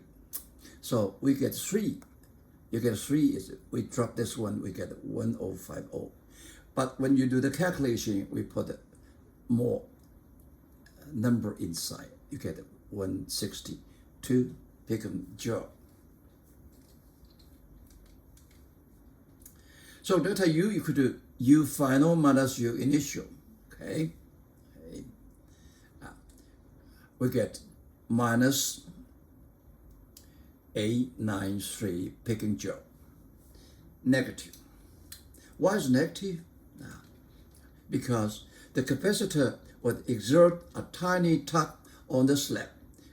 So we get 3. You get 3, we drop this one, we get 1050. But when you do the calculation, we put more number inside. You get 162 picojoule. So delta U equal to U final minus U initial. Okay. We get minus 893 picojoule. Negative. Why is negative? Because the capacitor would exert a tiny tug on the slab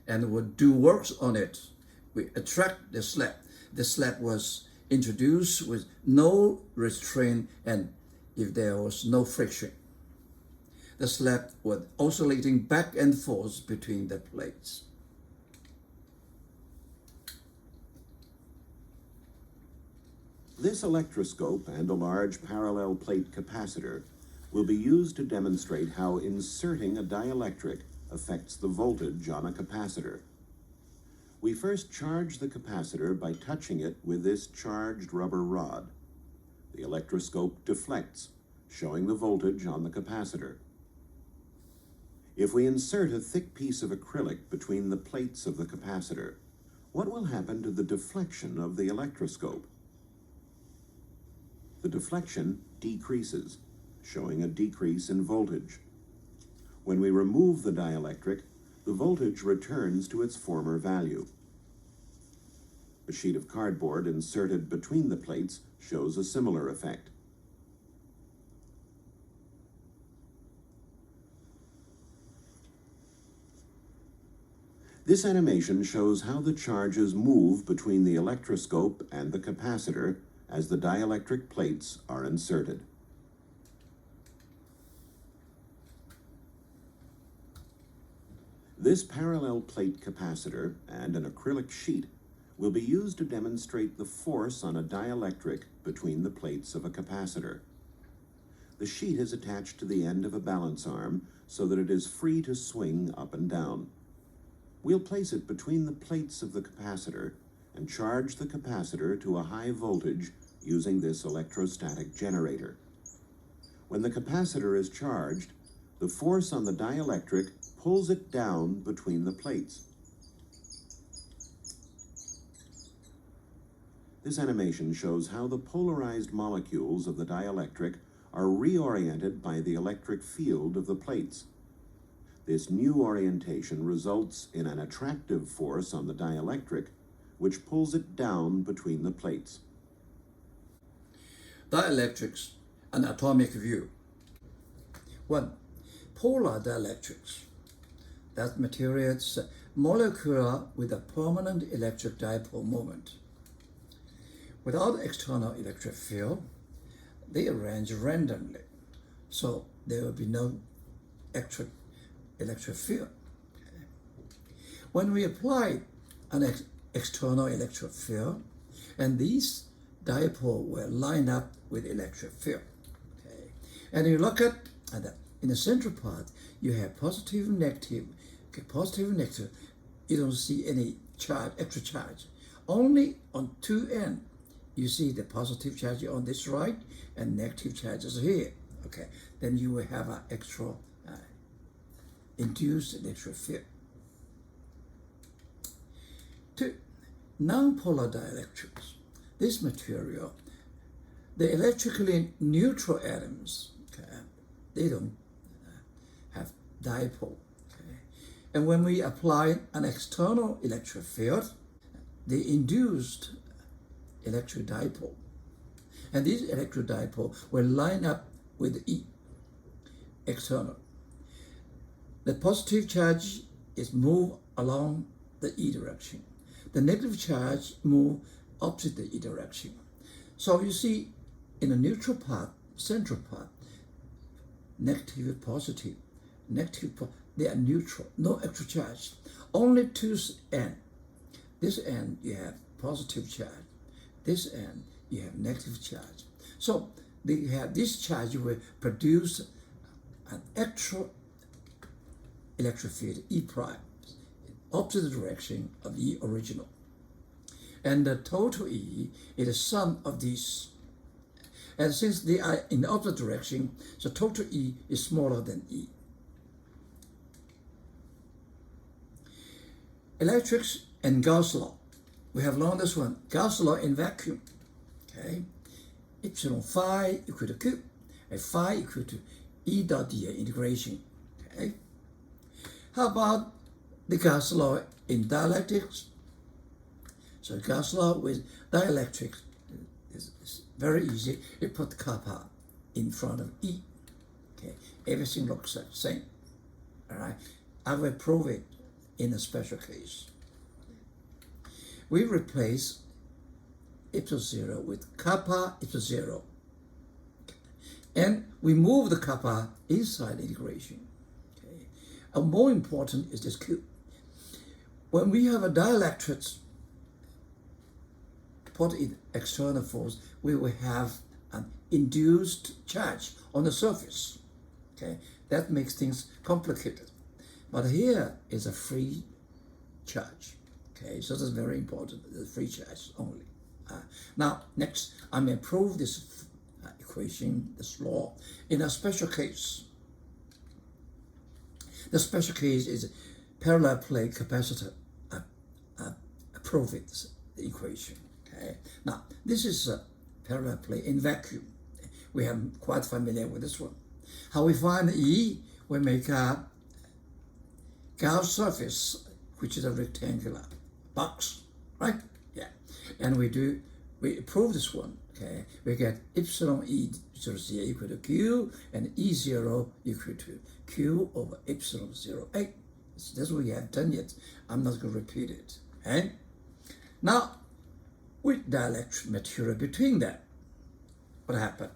and would do works on it. We attract the slab. The slab was introduced with no restraint and if there was no friction. The slab was oscillating back and forth between the plates. This electroscope and a large parallel plate capacitor will be used to demonstrate how inserting a dielectric affects the voltage on a capacitor. We first charge the capacitor by touching it with this charged rubber rod. The electroscope deflects, showing the voltage on the capacitor. If we insert a thick piece of acrylic between the plates of the capacitor, what will happen to the deflection of the electroscope? The deflection decreases, showing a decrease in voltage. When we remove the dielectric, the voltage returns to its former value. A sheet of cardboard inserted between the plates shows a similar effect. This animation shows how the charges move between the electroscope and the capacitor as the dielectric plates are inserted. This parallel plate capacitor and an acrylic sheet will be used to demonstrate the force on a dielectric between the plates of a capacitor. The sheet is attached to the end of a balance arm so that it is free to swing up and down. We'll place it between the plates of the capacitor and charge the capacitor to a high voltage using this electrostatic generator. When the capacitor is charged, the force on the dielectric pulls it down between the plates. This animation shows how the polarized molecules of the dielectric are reoriented by the electric field of the plates. This new orientation results in an attractive force on the dielectric, which pulls it down between the plates. Dielectrics, an atomic view. 1. Polar dielectrics. That materials molecular with a permanent electric dipole moment. Without external electric field, they arrange randomly, so there will be no electric field. Okay. When we apply an external electric field, and these dipole will line up with electric field. Okay. And you look at in the central part, you have positive, negative. Okay, positive, negative. You don't see any charge, extra charge. Only on two ends, you see the positive charge on this right and negative charges here. Okay, then you will have an extra induced electric field. 2. Non-polar dielectrics. This material, the electrically neutral atoms, okay, they don't have dipole. Okay. And when we apply an external electric field, the induced electric dipole, and this electric dipole will line up with E, external. The positive charge is moved along the E direction. The negative charge move opposite the E direction. So you see, in the neutral part, central part, negative, positive, they are neutral, no extra charge. Only two ends. This end you have positive charge. This end you have negative charge. So they have this charge will produce an extra electric field, E prime, opposite direction of E original. And the total E is the sum of these. And since they are in the opposite direction, so total E is smaller than E. Electrics and Gauss law. We have learned this one. Gauss law in vacuum. Okay. Epsilon phi equal to Q. And phi equal to E dot dA integration. Okay. How about the Gauss law in dielectrics? So Gauss law with dielectrics is very easy. You put kappa in front of E. Okay, everything looks the same. All right, I will prove it in a special case. We replace epsilon 0 with kappa epsilon 0, and we move the kappa inside integration. Okay, and more important is this Q. When we have a dielectrics put in external force, we will have an induced charge on the surface. Okay, that makes things complicated. But here is a free charge. Okay, so that's very important, the free charge only. Now, next, I may prove this equation, this law, in a special case. The special case is parallel plate capacitor. Prove it, the equation. Okay. Now, this is a parallel plate in vacuum. We are quite familiar with this one. How we find E? We make a Gauss surface, which is a rectangular box, right? Yeah. And we prove this one. Okay. We get epsilon E0 equal to Q and E0 equal to Q over epsilon 0A. That's what we have done yet. I'm not going to repeat it. Okay? Now, with dielectric material between that, what happened?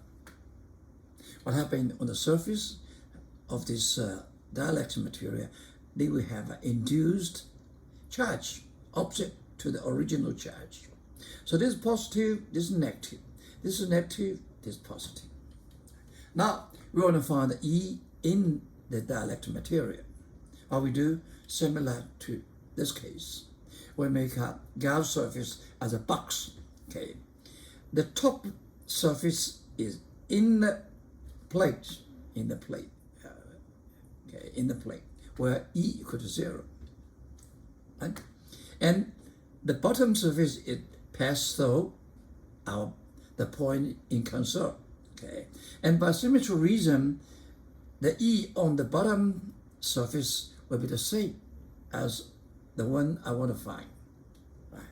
What happened on the surface of this dielectric material? They will have an induced charge opposite to the original charge. So this is positive, this is negative. This is negative, this is positive. Now, we want to find the E in the dielectric material. What we do, similar to this case, we make a Gauss surface as a box. Okay, the top surface is in the plate, where E equal to 0, right? And the bottom surface is passed through the point in concern. Okay, and by symmetry reason, the E on the bottom surface will be the same as the one I want to find. Right.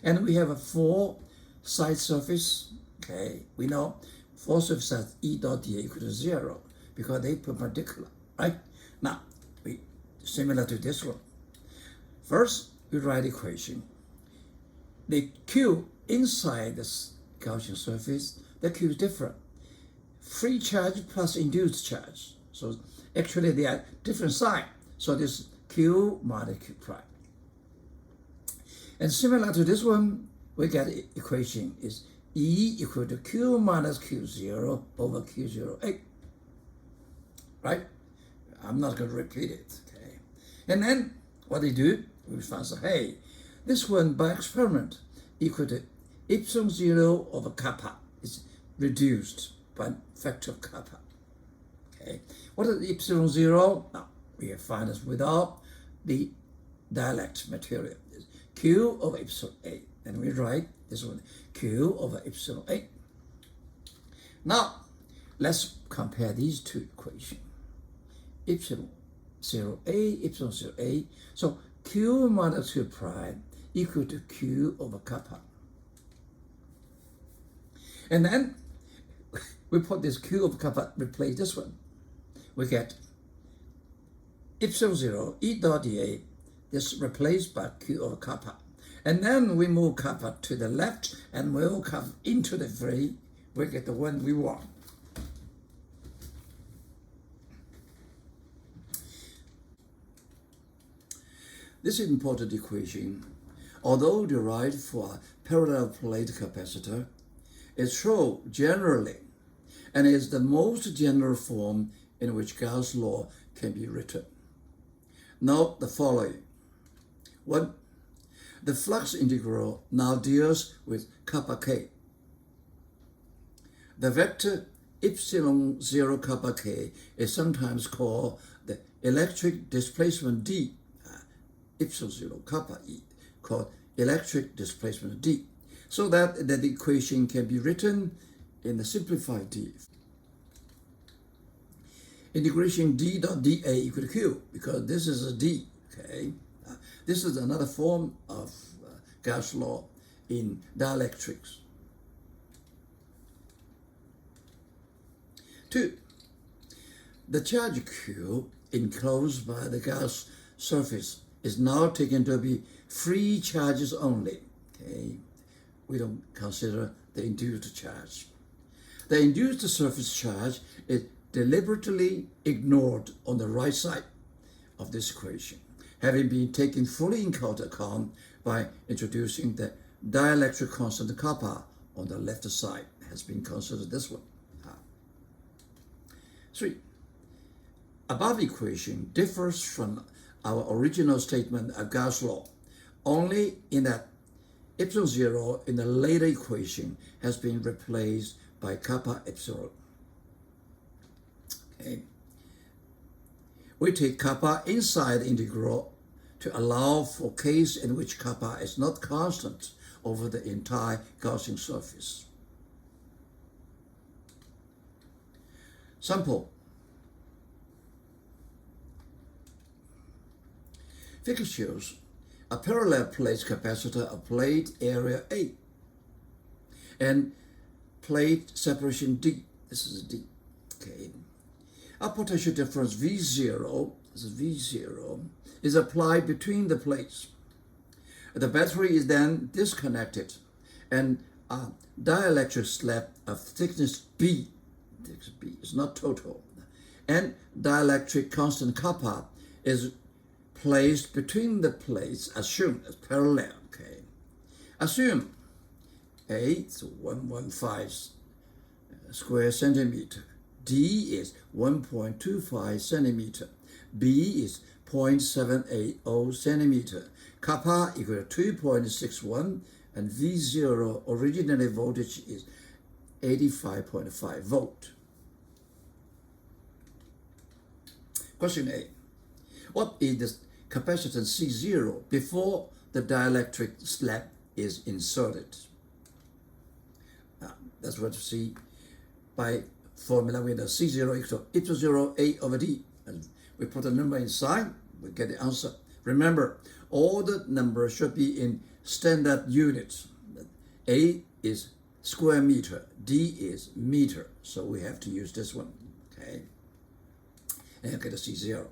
And we have a 4 side surface. Okay, we know 4 surfaces E dot dA equal to 0 because they perpendicular, right? Now, similar to this one. First, we write equation. The Q inside this Gaussian surface, the Q is different. Free charge plus induced charge. So actually they are different sign. So this Q minus Q prime. And similar to this one, we get equation is E equal to Q minus Q0 over Q0A. Right? I'm not going to repeat it. Okay. And then what they do, we find, hey, this one by experiment equal to epsilon 0 over kappa is reduced by factor of kappa. Okay. What is epsilon 0? Now, we find this without the dielectric material. It's Q over epsilon A. And we write this one, Q over epsilon A. Now, let's compare these two equations. Epsilon 0A, epsilon 0A. So Q minus Q prime equal to Q over kappa. And then we put this Q over kappa, replace this one. We get epsilon 0, E dot dA, this replaced by Q over kappa. And then we move kappa to the left and move kappa into the free. We get the one we want. This important equation, although derived for a parallel plate capacitor, is true generally and is the most general form in which Gauss' law can be written. Note the following. 1. The flux integral now deals with kappa k. The vector epsilon 0 kappa k is sometimes called the electric displacement D, epsilon 0 kappa E, called electric displacement D, so that the equation can be written in the simplified D. Integration D dot dA equal to Q, because this is a D, okay? This is another form of Gauss' law in dielectrics. 2. The charge Q enclosed by the Gauss surface is now taken to be free charges only. Okay, we don't consider the induced charge. The induced surface charge is deliberately ignored on the right side of this equation, having been taken fully into account by introducing the dielectric constant kappa on the left side has been considered this one. 3. Above equation differs from our original statement of Gauss law only in that epsilon 0 in the later equation has been replaced by kappa epsilon. Okay. We take kappa inside the integral to allow for case in which kappa is not constant over the entire Gaussian surface. Sample. Figure shows a parallel plate capacitor of plate area A and plate separation D. This is D. Okay. A potential difference V0, this is V0, is applied between the plates. The battery is then disconnected and a dielectric slab of thickness B is not total, and dielectric constant kappa is placed between the plates assumed as parallel. Okay. Assume A is 115 square centimeter, D is 1.25 centimeter, B is 0.780 centimeter, kappa equal to 2.61, and V0 originally voltage is 85.5 volt. Question A. What is the capacitance C0 before the dielectric slab is inserted? That's what you see by formula with the C0 equal to epsilon 0 A over D. And we put a number inside, we get the answer. Remember, all the numbers should be in standard units. A is square meter, D is meter, so we have to use this one. Okay, and you get a C0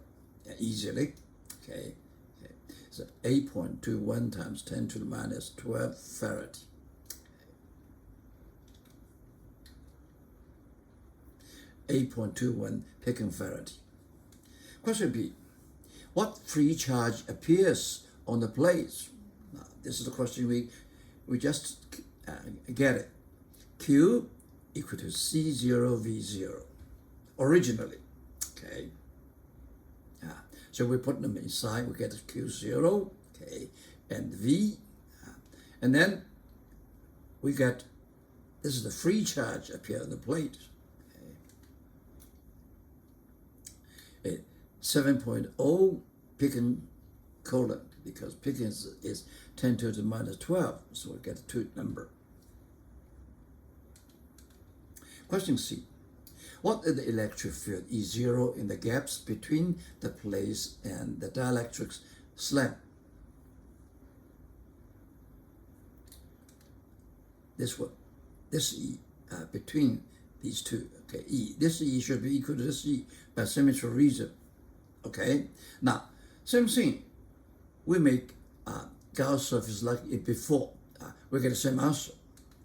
easily. Okay, so 8.21 times 10 to the minus 12 farad. 8.21 picofarad. Question B. What free charge appears on the plates? Now, this is the question we just get it. Q equal to C0 V0 originally. Okay. So we put them inside, we get Q0, okay, and V, and then we get, this is the free charge appear on the plate. 7.0 picocoulomb, because picking is 10 to the minus 12, so we get a 2 number. Question C. What is the electric field E0 in the gaps between the plates and the dielectric slab? This one, this E between these two. Okay, E. This E should be equal to this E by symmetry reason. Okay. Now, same thing. We make Gauss surface like it before. We get the same answer,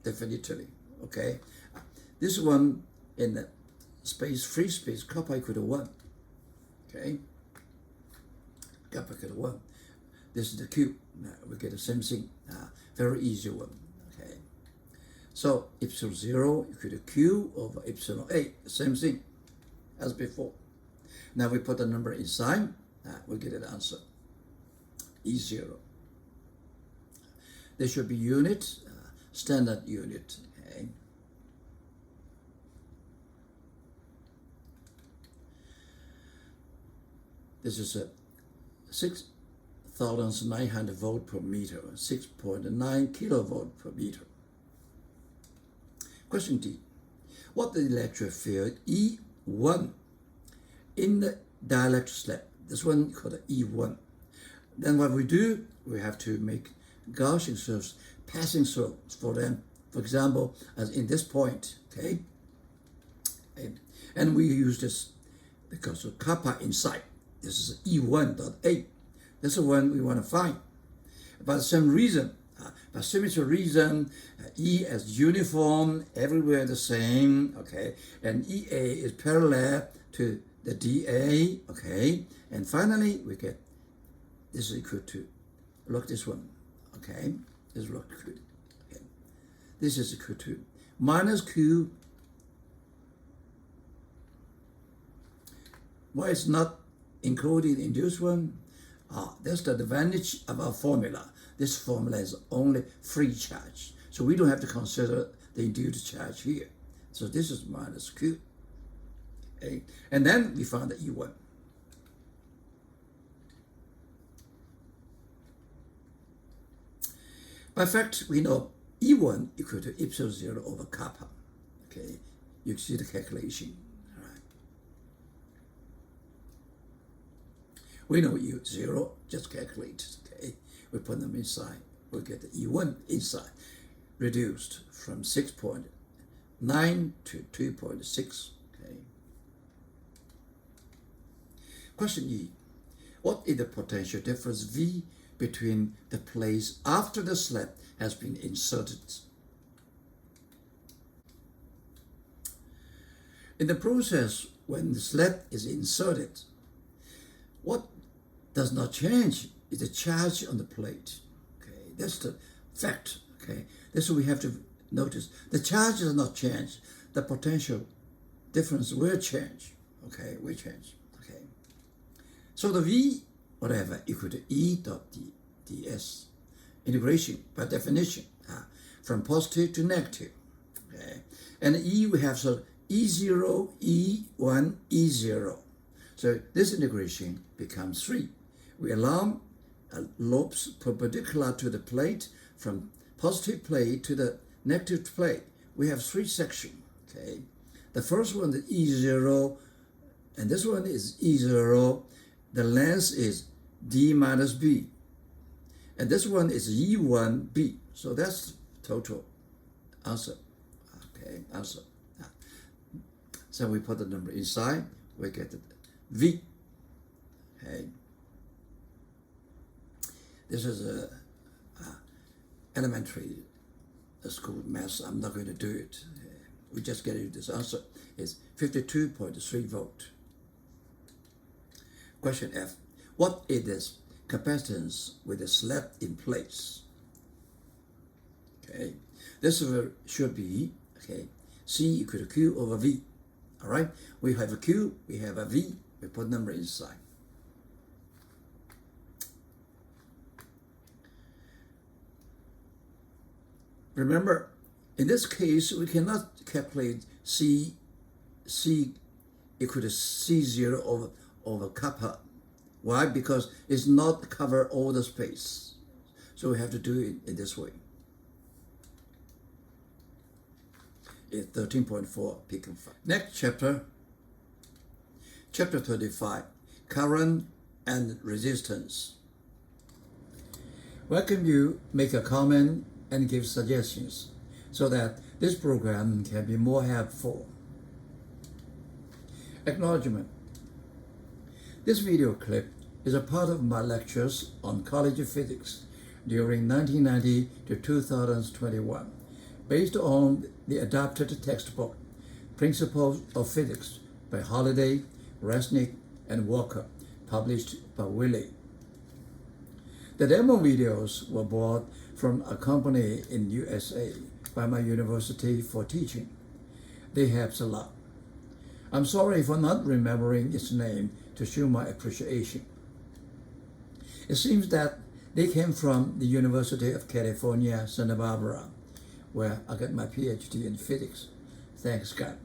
definitely. Okay. This one in the space, free space, kappa equal to 1. Okay. Kappa equal to 1. This is the Q. We get the same thing. Very easy one. Okay. So epsilon 0 equal to Q over epsilon A. Same thing as before. Now we put the number inside. We get an answer. E0. There should be unit, standard unit. Okay. This is a 6,900 volt per meter, 6.9 kilovolt per meter. Question D. What is the electric field E1 in the dielectric slab? This one called the E1. Then what we do, we have to make Gaussian surface passing through for them. For example, as in this point, okay? And we use this because of kappa inside. This is E1.8. This is the one we want to find. By the same reason, by symmetry reason, E as uniform, everywhere the same, okay? And EA is parallel to the DA, okay? And finally, we get this is equal to, look this one, okay? This look good. this is Q2 minus Q. Why it's not included in this one? That's the advantage of our formula. This formula is only free charge, so we don't have to consider the induced charge here. So this is minus Q. Okay? And then we found the E1. By fact, we know E1 equal to epsilon 0 over kappa. Okay, you see the calculation. All right. We know U0, just calculate. Okay, we put them inside. We get the E1 inside, reduced from 6.9 to 2.6. Okay. Question E. What is the potential difference V between the plates after the slab has been inserted? In the process, when the slab is inserted, what does not change is the charge on the plate. Okay, that's the fact. Okay, this is what we have to notice. The charge does not change. The potential difference will change. Okay, will change. Okay, so the V whatever equal to E dot ds. Integration by definition from positive to negative. Okay, and E we have so E0, E1, E0. So this integration becomes 3. We allow lobes perpendicular to the plate from positive plate to the negative plate. We have 3 sections. Okay, the first one is E0, and this one is E0. The length is D minus B, and this one is E1B. So that's total answer. Okay, answer. So we put the number inside, we get the V. Okay. This is a elementary school math. I'm not going to do it. We just get you this answer. It's 52.3 volt. Question F. What is this capacitance with the slab in place? Okay. This should be C equal to Q over V. All right. We have a Q, we have a V. We put number inside. Remember, in this case, we cannot calculate C equal to C0 over kappa. Why? Because it's not cover all the space. So we have to do it in this way. It's 13.4 picon. Next chapter, chapter 35, current and resistance. Welcome you make a comment and give suggestions so that this program can be more helpful. Acknowledgement. This video clip is a part of my lectures on college physics during 1990 to 2021, based on the adapted textbook, Principles of Physics by Holliday, Resnick, and Walker, published by Wiley. The demo videos were bought from a company in USA by my university for teaching. They help a lot. I'm sorry for not remembering its name to show my appreciation. It seems that they came from the University of California, Santa Barbara, where I got my PhD in physics. Thanks God.